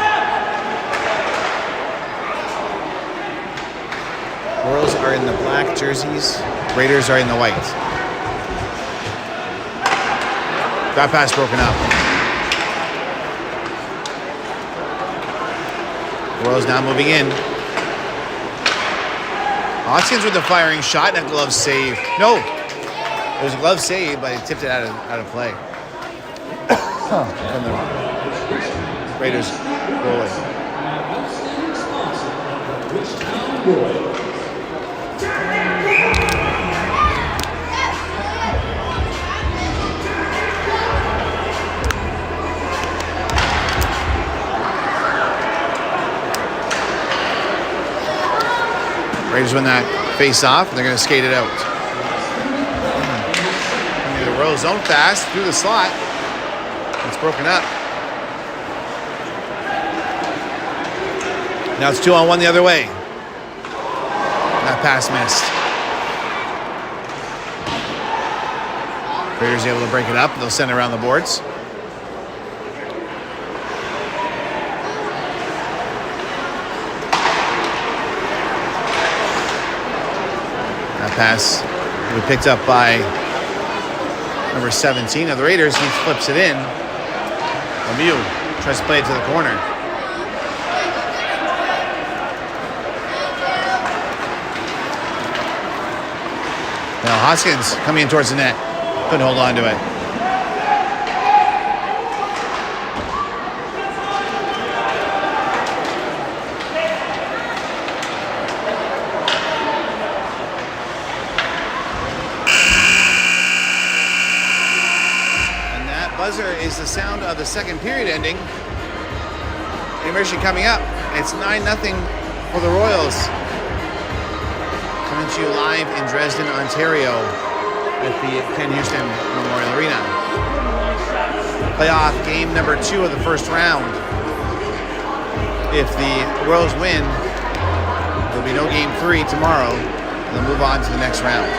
Royals are in the black jerseys. Raiders are in the white. That pass broken up. Royals now moving in. Hoskins with the firing shot and a glove save. No, it was a glove save, but he tipped it out of play. From the Raiders goalie. Raiders win that face-off, and they're going to skate it out. The Royals zone pass through the slot. It's broken up. Now it's 2-on-1 the other way. That pass missed. Raiders able to break it up. They'll send it around the boards. Pass will be picked up by number 17 of the Raiders. He flips it in. Lemieux tries to play it to the corner. Now Hoskins coming in towards the net. Couldn't hold on to it. Buzzer is the sound of the second period ending. Intermission coming up. It's 9-0 for the Royals. Coming to you live in Dresden, Ontario at the Ken Houston Memorial Arena. Playoff game number 2 of the first round. If the Royals win, there'll be no game 3 tomorrow. They'll move on to the next round.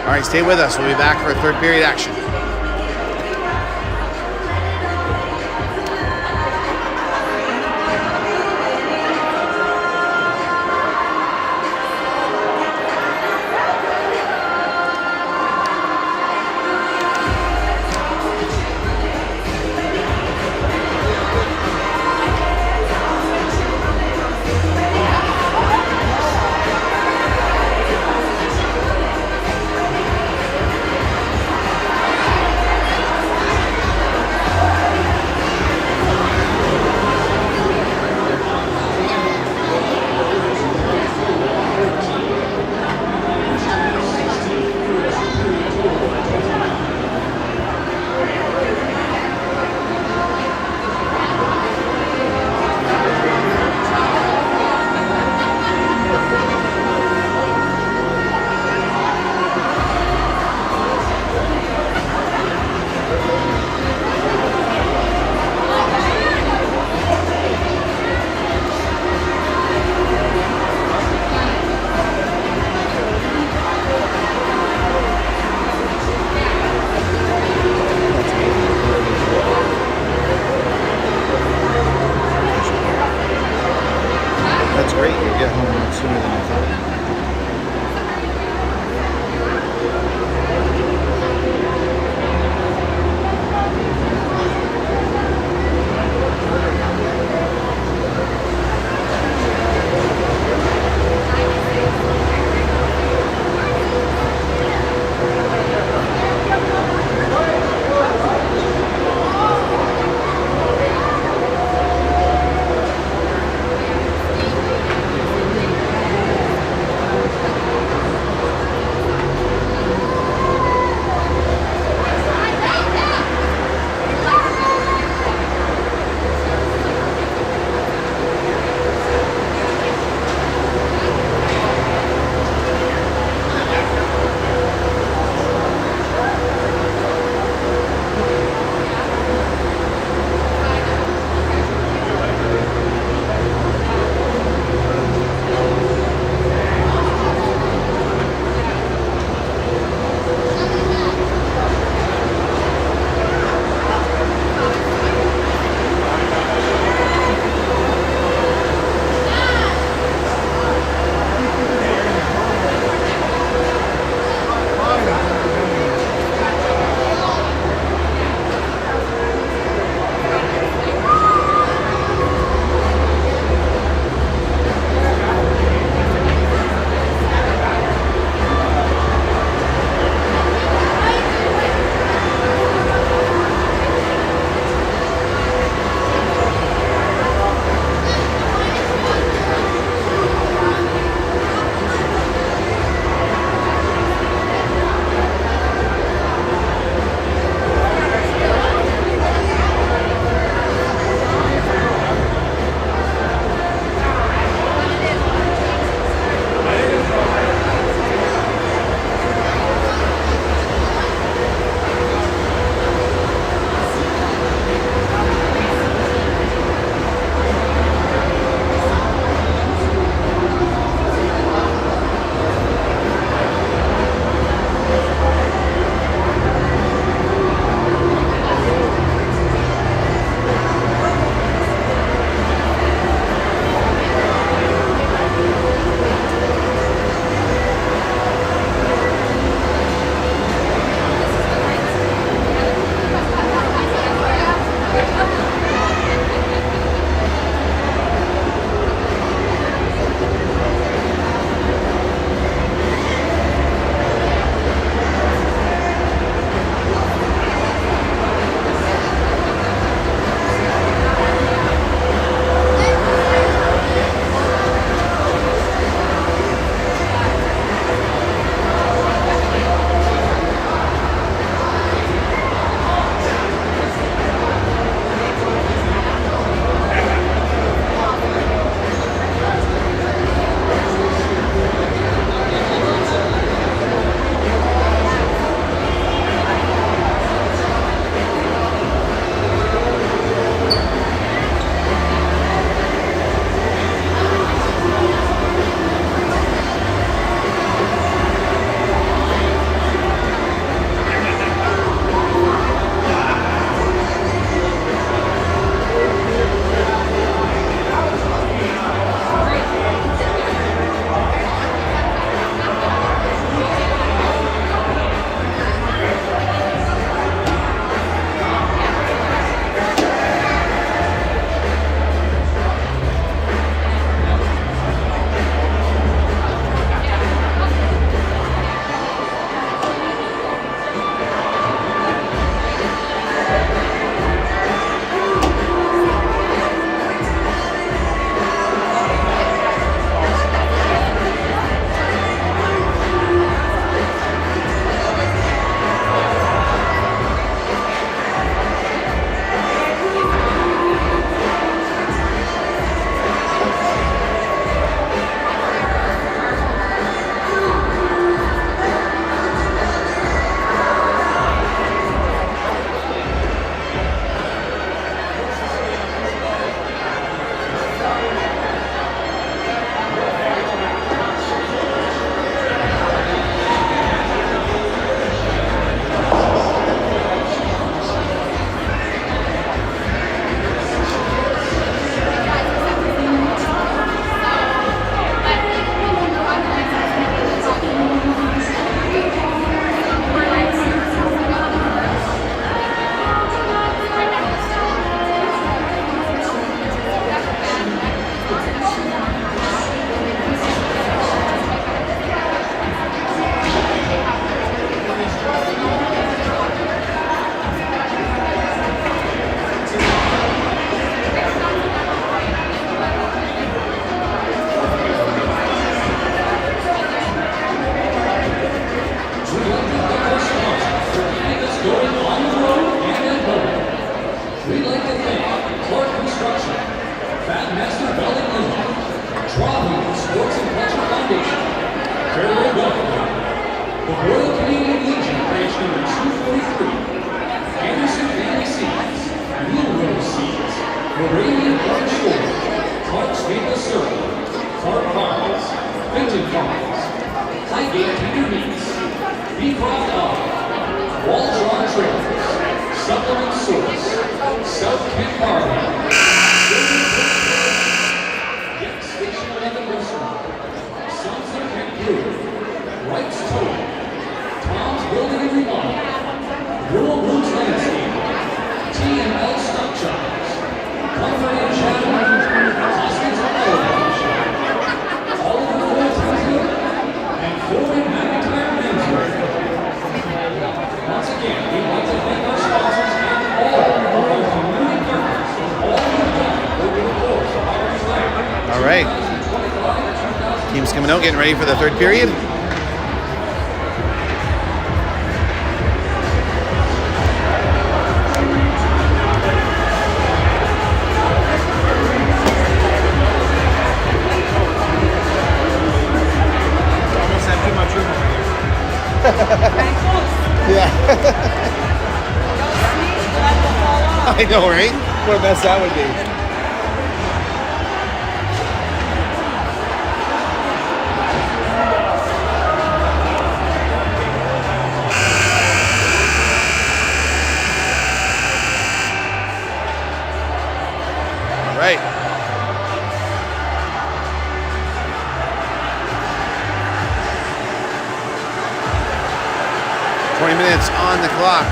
All right, stay with us. We'll be back for third period action. Moravian Orange School, Clark's Maple Syrup, Clark Farms, Vinton Farms, Highgate Tender Meats, Beecroft Olive, Waldron Trailers, Supplement Source, South Kent Farming, Yak Station 11 Restaurant, Sons of Kent Brewery, Wright's Towing, Tom's Building and Remodel, Rural Roots Landscape, T&L Stock Choppers, Comfort and Channel, Hoskins Auto Body Shop, Oliver Ford Tattoo, and Ford McIntyre Menswear. Once again, we'd like to thank our sponsors and all of our community partners for all you've done over the course of our time. All right. Teams coming out, getting ready for the third period. Yeah. I know, right? What a mess that would be. All right. Minutes on the clock.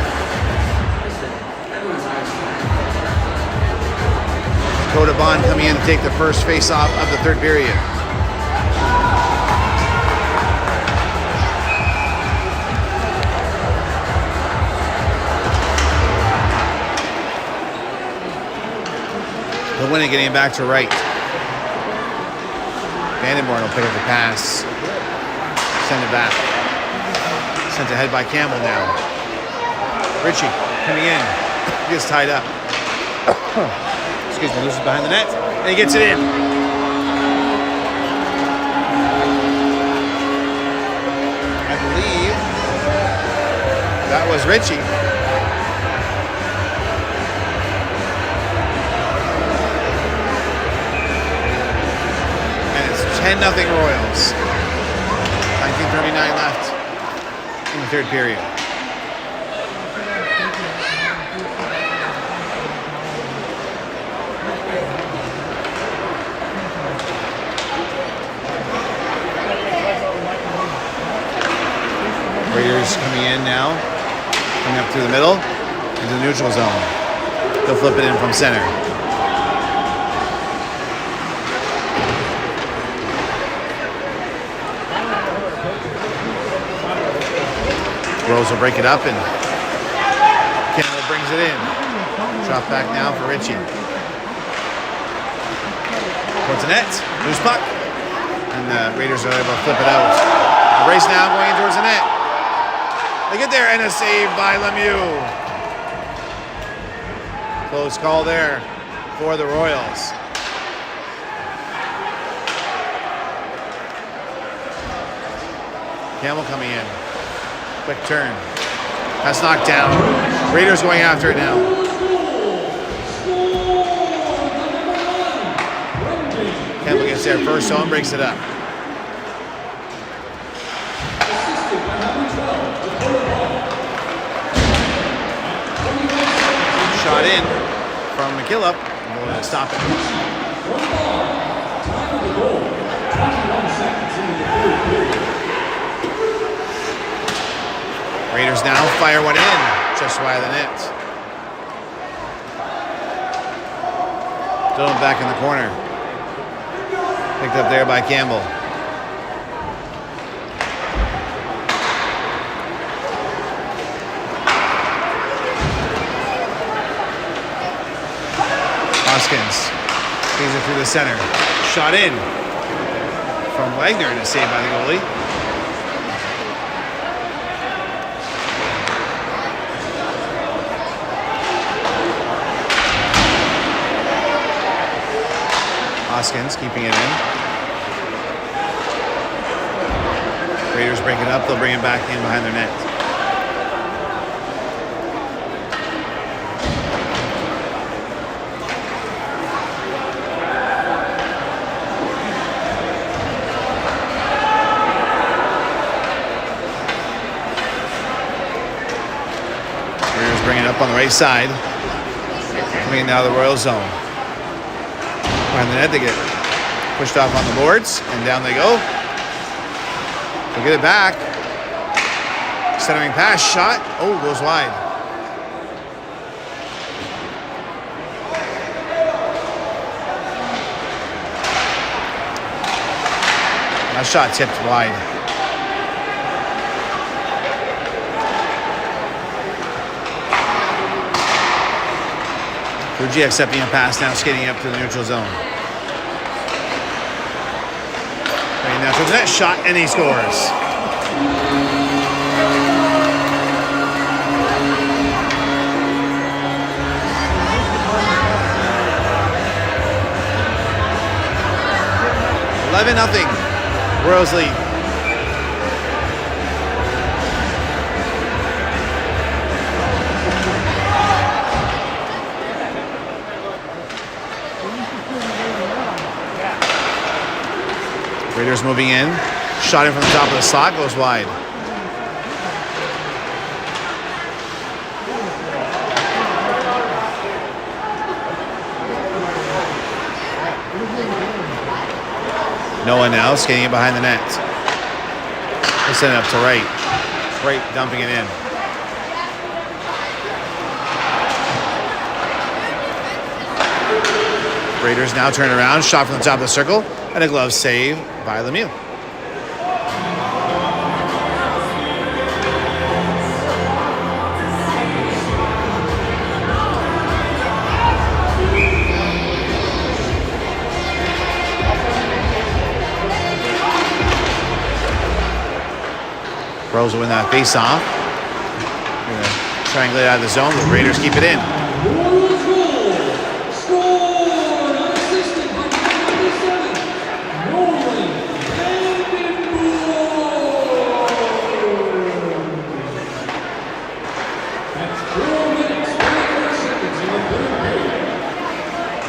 Dakota Bond coming in to take the first face-off of the third period. The winning getting back to right. Vandenborn will pick up the pass. Send it back. Sent ahead by Campbell now. Ritchie coming in. He gets tied up. Excuse me, loses behind the net. And he gets it in. I believe that was Ritchie. And it's 10-0 Royals. 19:39 left in the third period. Raiders coming in now, coming up through the middle into the neutral zone. They'll flip it in from center. Rose will break it up and Campbell brings it in. Drop back now for Ritchie. Towards the net, loose puck. And the Raiders are able to flip it out. The race now going towards the net. They get there and a save by Lemieux. Close call there for the Royals. Campbell coming in. Quick turn. That's knocked down. Raiders going after it now. Campbell gets there first, so breaks it up. Shot in from McKillop. We'll stop it. Raiders now fire one in, just wide of the net. Dillon back in the corner. Picked up there by Campbell. Hoskins feeds it through the center. Shot in from Wagner and a save by the goalie. Hoskins keeping it in. Raiders break it up. They'll bring it back in behind their net. right side. Coming in now the Royal zone. Behind the net, they get pushed off on the boards, and down they go. They'll get it back. Centering pass, shot. Oh, goes wide. That shot tipped wide. Fuji accepting a pass now, skating up to the neutral zone. Right now towards the net, shot, and he scores. $11-0. Royals lead. Raiders moving in. Shot in from the top of the slot, goes wide. Noah now skating it behind the net. They send it up to right. Right dumping it in. Raiders now turn around. Shot from the top of the circle. And a glove save by Lemieux. Royals will win that face-off. Triangulate out of the zone. The Raiders keep it in. Royals goal. Scored. Unassisted by number 97. Nolan Vandenboer. That's 4 minutes, 34 seconds in the third period.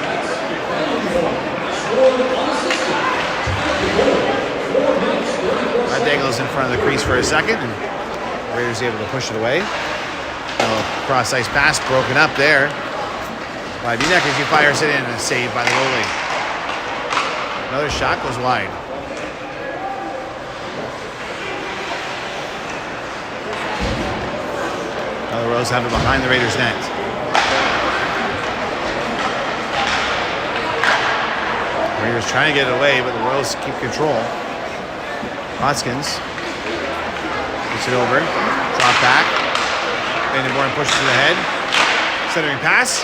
That's Vandenboer. Scored unassisted. Tied the goal. 4 minutes, 34 seconds. Dangles in front of the crease for a second, and the Raiders able to push it away. Cross-ice pass broken up there by Vinek as he fires it in, and saved by the goalie. Another shot goes wide. Now the Royals have it behind the Raiders' net. Raiders trying to get it away, but the Royals keep control. Hoskins gets it over, drop back. Vandenboer pushes it ahead. Centering pass,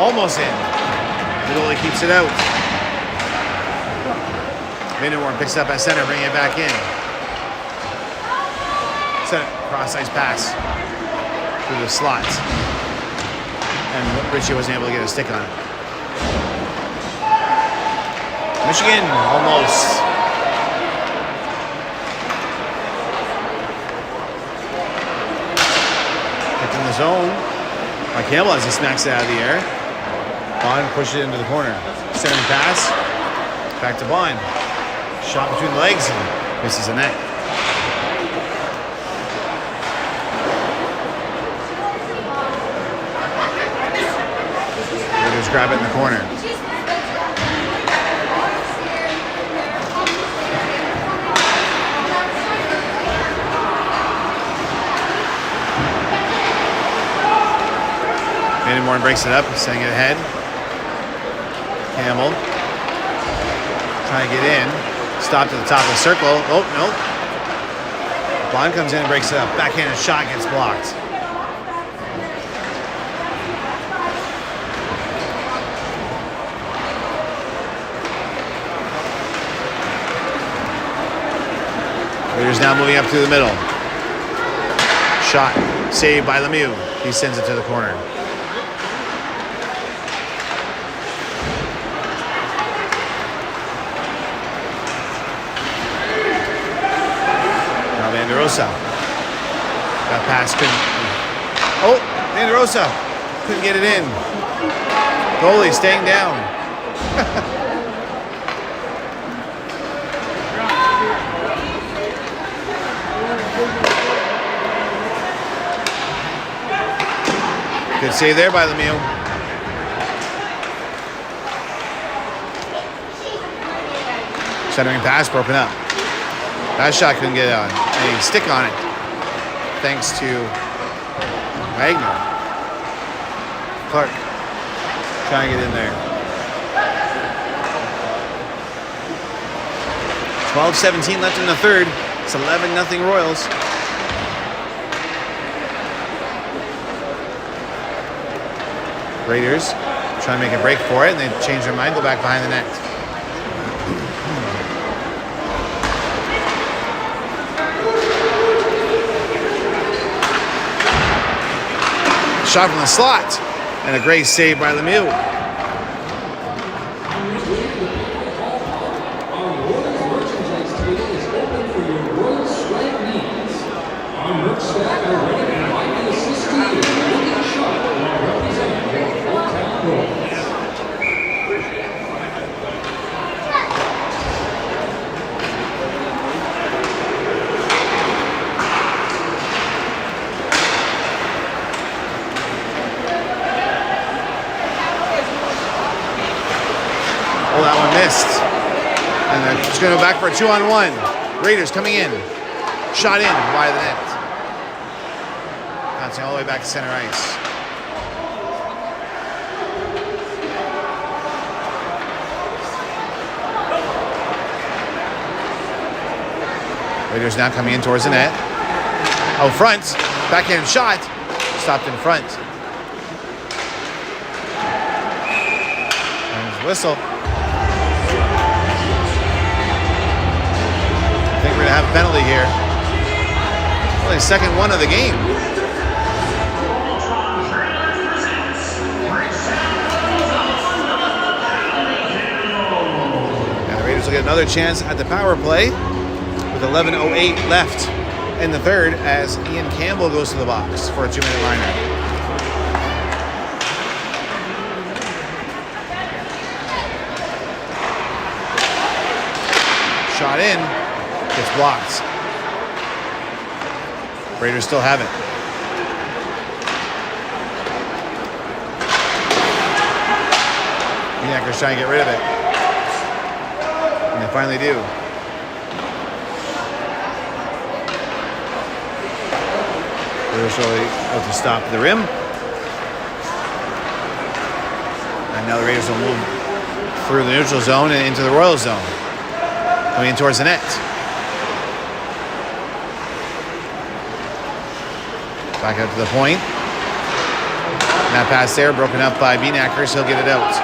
almost in. The goalie keeps it out. Vandenboer picks it up at center, bringing it back in. Cross-ice pass through the slot. And Ritchie wasn't able to get a stick on it. Michigan, almost. Kept in the zone. By Campbell as he smacks it out of the air. Bond pushes it into the corner. Centering pass. Back to Bond. Shot between the legs and misses the net. Raiders grab it in the corner. Vandenboer breaks it up, sending it ahead. Campbell trying to get in. Stopped at the top of the circle. Oh, no. Bond comes in and breaks it up. Backhanded shot gets blocked. Raiders now moving up through the middle. Shot saved by Lemieux. He sends it to the corner. Vanderosa. That pass couldn't. Oh, Vanderosa couldn't get it in. Goalie staying down. Good save there by Lemieux. Centering pass broken up. That shot couldn't get any stick on it. Thanks to Wagner. Clark trying to get in there. 12-17 left in the third. It's 11-0 Royals. Raiders trying to make a break for it, and they change their mind, go back behind the net. Shot from the slot, and a great save by Lemieux. Oh, that one missed. And they're just going to go back for a 2-on-1. Raiders coming in. Shot in wide of the net. Bouncing all the way back to center ice. Raiders now coming in towards the net. Out front. Backhand shot. Stopped in front. And there's a whistle. I think we're going to have a penalty here. Only the second one of the game. And the Raiders will get another chance at the power play with 11:08 left in the third as Ian Campbell goes to the box for a 2-minute liner. Shot in. Gets blocked. Raiders still have it. Yanker's trying to get rid of it. And they finally do. Raiders really out to stop the rim. And now the Raiders will move through the neutral zone and into the Royal zone. Coming in towards the net. Back out to the point. And that pass there broken up by Beanacker, so he'll get it out.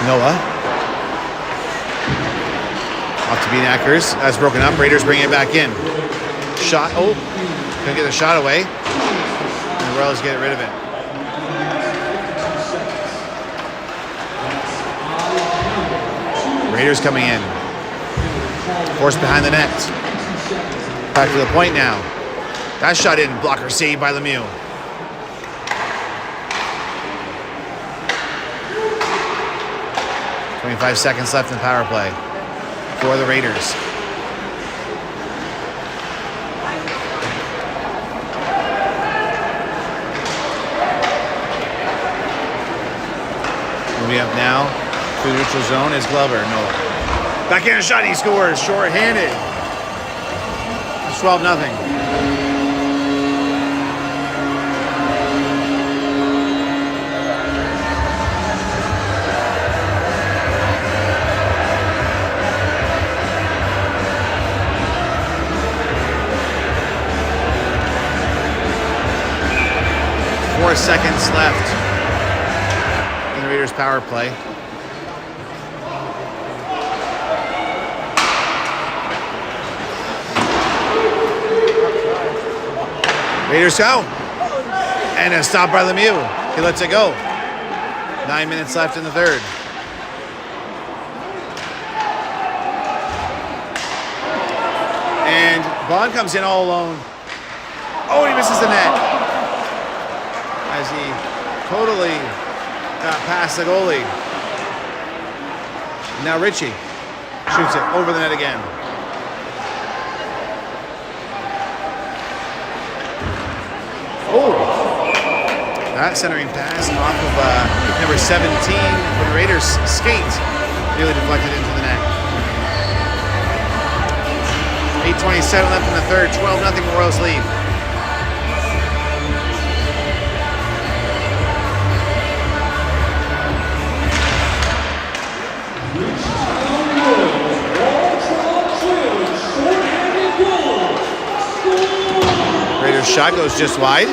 Noah. Off to Beanackers. That's broken up. Raiders bring it back in. Shot. Oh. Gonna get the shot away. And the Royals get rid of it. Raiders coming in. Forced behind the net. Back to the point now. That shot in. Blocker saved by Lemieux. .5 seconds left in the power play for the Raiders. Moving up now through the neutral zone is Glover. Noah. Backhand shot, he scores. Short-handed. It's 12-0. Four seconds left in the Raiders' power play. Raiders go. And a stop by Lemieux. He lets it go. 9 minutes left in the third. And Bond comes in all alone. Oh, he misses the net. as he totally got past the goalie. Now Ritchie shoots it over the net again. Oh, that centering pass off of number 17 for the Raiders skate. Nearly deflected into the net. 8:27 left in the third. 12-0 Royals lead. Raiders shot goes just wide.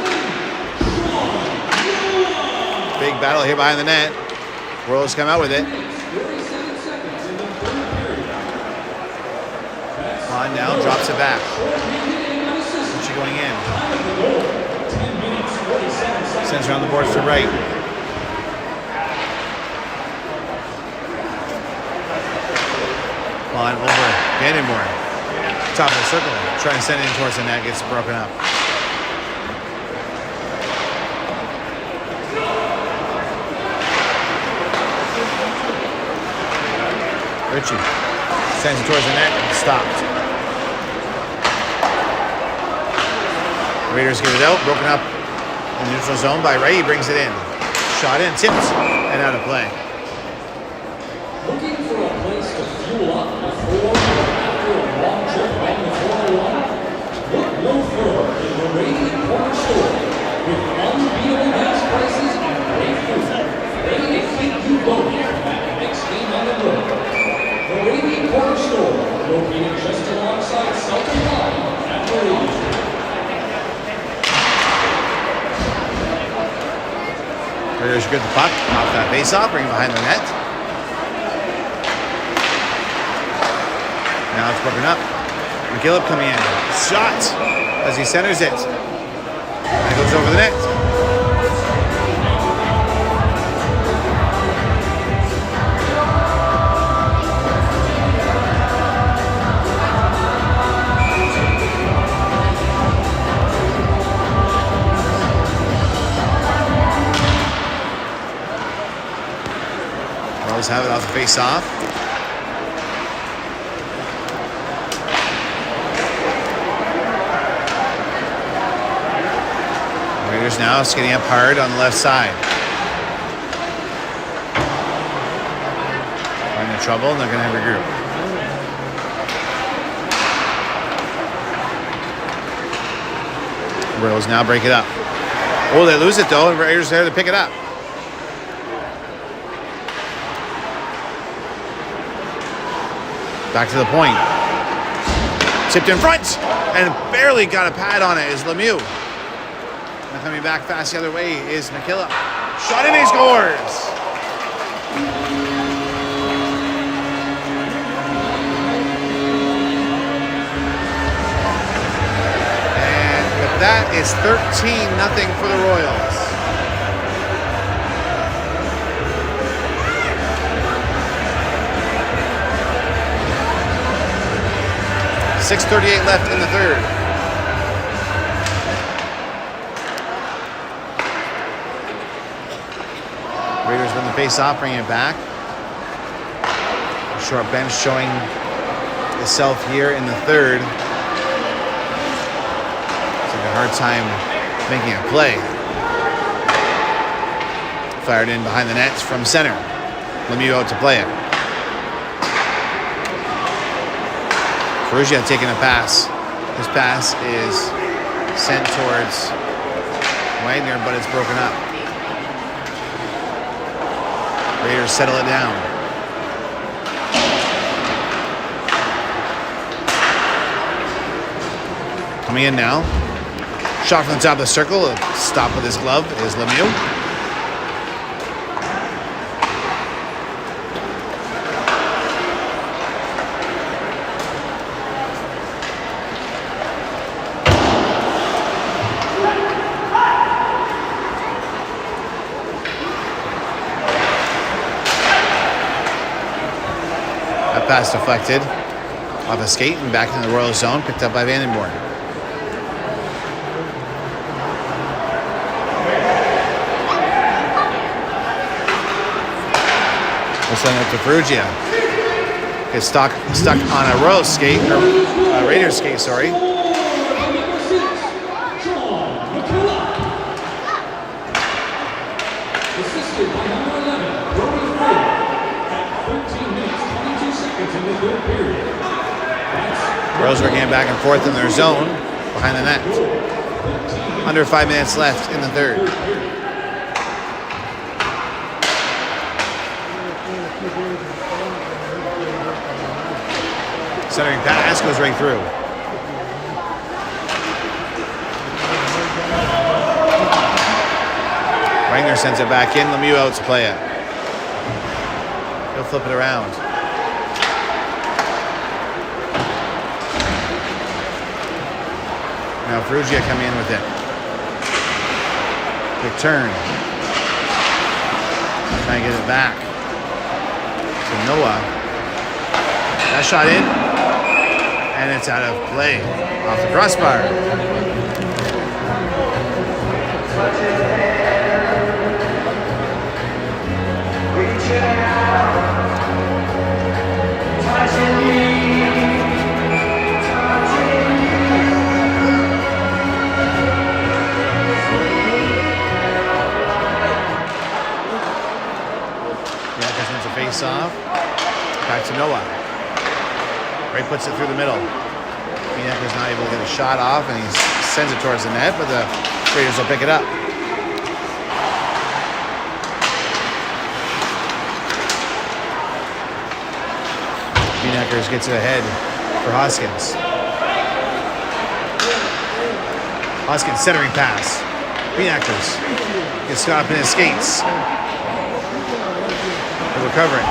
Big battle here behind the net. Royals come out with it. On now, drops it back. Ritchie going in. Sends around the boards to right. On over Vandenborn. Top of the circle. Trying to send it in towards the net. Gets broken up. Ritchie sends it towards the net and stopped. Raiders give it out, broken up in the neutral zone by Ray. He brings it in. Shot in, tipped, and out of play. Looking for a place to fuel up before or after a long trip around the 401? Look no further than the Radiant Corner Store. With unbeatable gas prices and great food, ready to keep you going for that next game on the road. The Radiant Corner Store, located just alongside Celtic Line at the Radiant. Raiders get the puck off that face-off, bring it behind the net. Now it's broken up. McGillip coming in. Shot as he centers it. And it goes over the net. Royals have it off the face-off. Raiders now skating up hard on the left side. They're in trouble and they're going to have a regroup. Royals now break it up. Oh, they lose it though, and Raiders there to pick it up. Back to the point. Tipped in front and barely got a pad on it is Lemieux. And coming back fast the other way is McKillop. Shot in, he scores! And with that, it's 13-0 for the Royals. .6:38 left in the third. Raiders win the face-off, bringing it back. Short bench showing itself here in the third. It's like a hard time making a play. Fired in behind the nets from center. Lemieux out to play it. Ferrugia taking a pass. This pass is sent towards Wagner, but it's broken up. Raiders settle it down. Coming in now. Shot from the top of the circle. A stop with his glove is Lemieux. Pass deflected off a skate and back into the Royal zone, picked up by Vandenborn. We'll send it to Ferrugia. Gets stuck on a Royals skate, or Raiders skate, sorry. Number 6, John McCullough. Assisted by number 11, Brody Ford. At 13 minutes, 22 seconds in the third period. Royals are getting back and forth in their zone behind the net. Under 5 minutes left in the third. Centering pass goes right through. Wagner sends it back in. Lemieux out to play it. He'll flip it around. Now Ferrugia coming in with it. Quick turn. Trying to get it back to Noah. That shot in. And it's out of play. Off the crossbar. Face off. Back to Noah. Ray puts it through the middle. Minak is not able to get a shot off, and he sends it towards the net, but the Raiders will pick it up. Minak gets it ahead for Hoskins. Hoskins centering pass. Minak gets caught up in his skates. Recovering.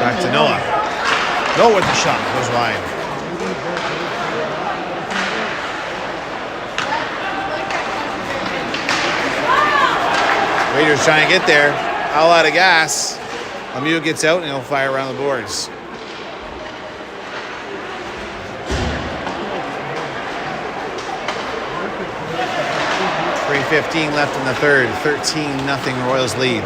Back to Noah. Noah with the shot. Goes wide. Raiders trying to get there. All out of gas. Lemieux gets out and he'll fire around the boards. .3:15 left in the third. 13-0 Royals lead.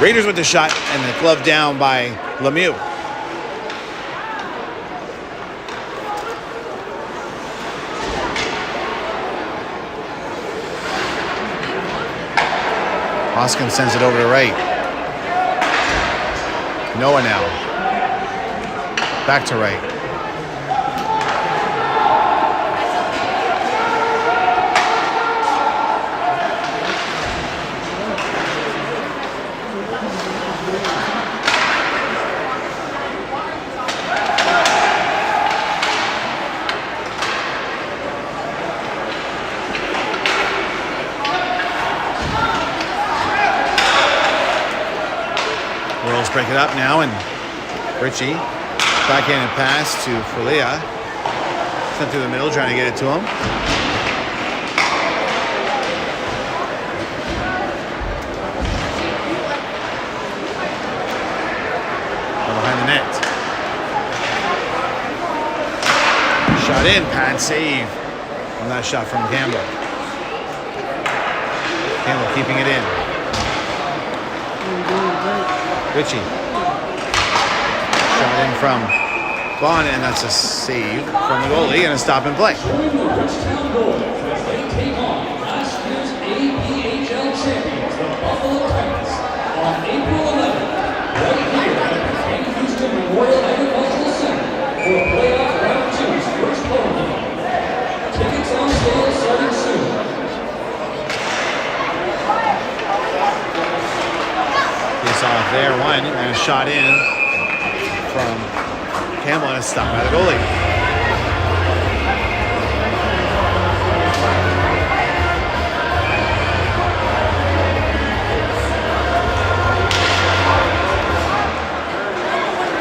Raiders with the shot and the glove down by Lemieux. Hoskins sends it over to right. Noah now. Back to right. Break it up now, and Richie backhanded pass to Ferrugia. Sent through the middle, trying to get it to him. Behind the net. Shot in, pad save on that shot from Campbell. Campbell keeping it in. Richie. Shot in from Vaughn, and that's a save from the goalie and a stop and play. Join the Richtown Boys as they take on last year's APHL champions, the Buffalo Titans, on April 11th, right here at the Frank Houston Memorial Agricultural Center for playoff round 2's first home game. Tickets on sale starting soon. Off there, one, and a shot in from Campbell and a stop by the goalie.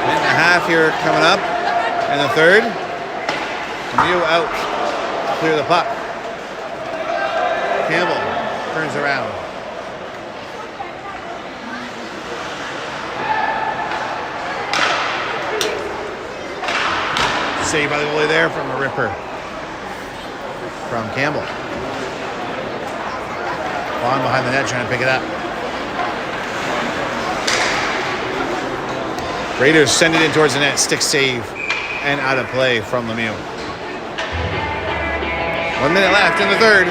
Minute and a half here coming up in the third. Lemieux out, clear the puck. Campbell turns around. Saved by the goalie there from a ripper from Campbell. Vaughn behind the net trying to pick it up. Raiders send it in towards the net. Stick save and out of play from Lemieux. 1 minute left in the third.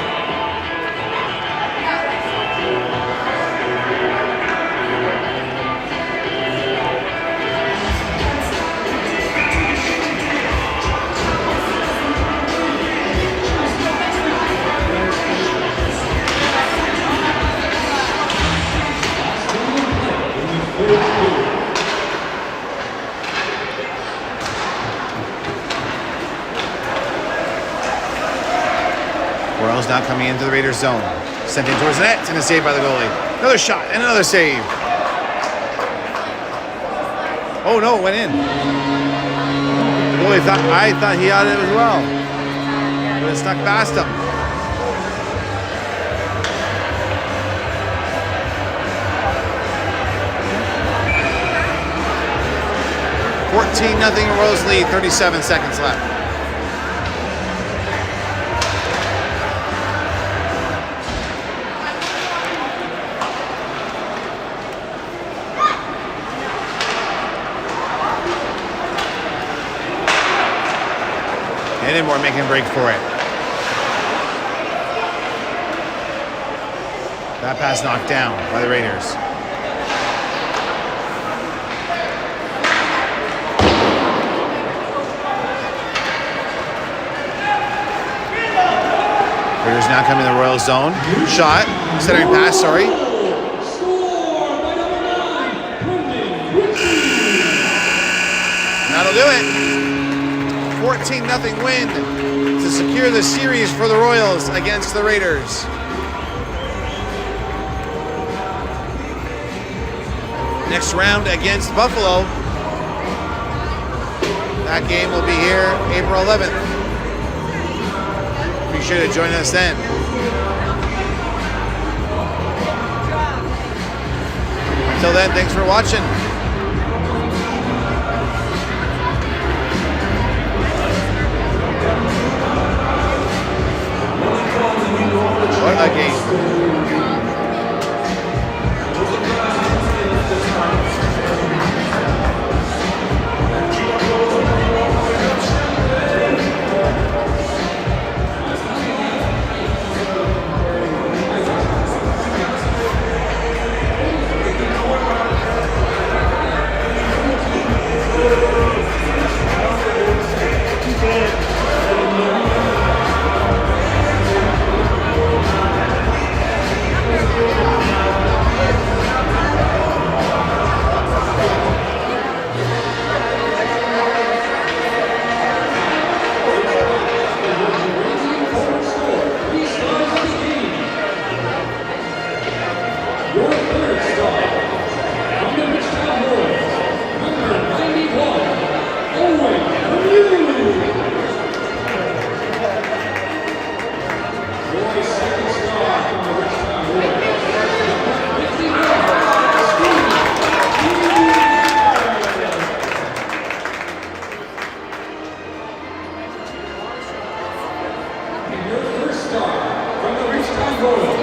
Royals now coming into the Raiders zone. Sent in towards the net and a save by the goalie. Another shot and another save. Oh no, it went in. The goalie I thought he had it as well. But it stuck past him. $14-0 Royals lead, 37 seconds left. Edinburgh making a break for it. That pass knocked down by the Raiders. Raiders now coming in the Royal zone. Shot. Centering pass, sorry. That'll do it. 14-0 win to secure the series for the Royals against the Raiders. Next round against Buffalo. That game will be here April 11th. Be sure to join us then. Until then, thanks for watching. What a game. Your first star from the Richtown Royals.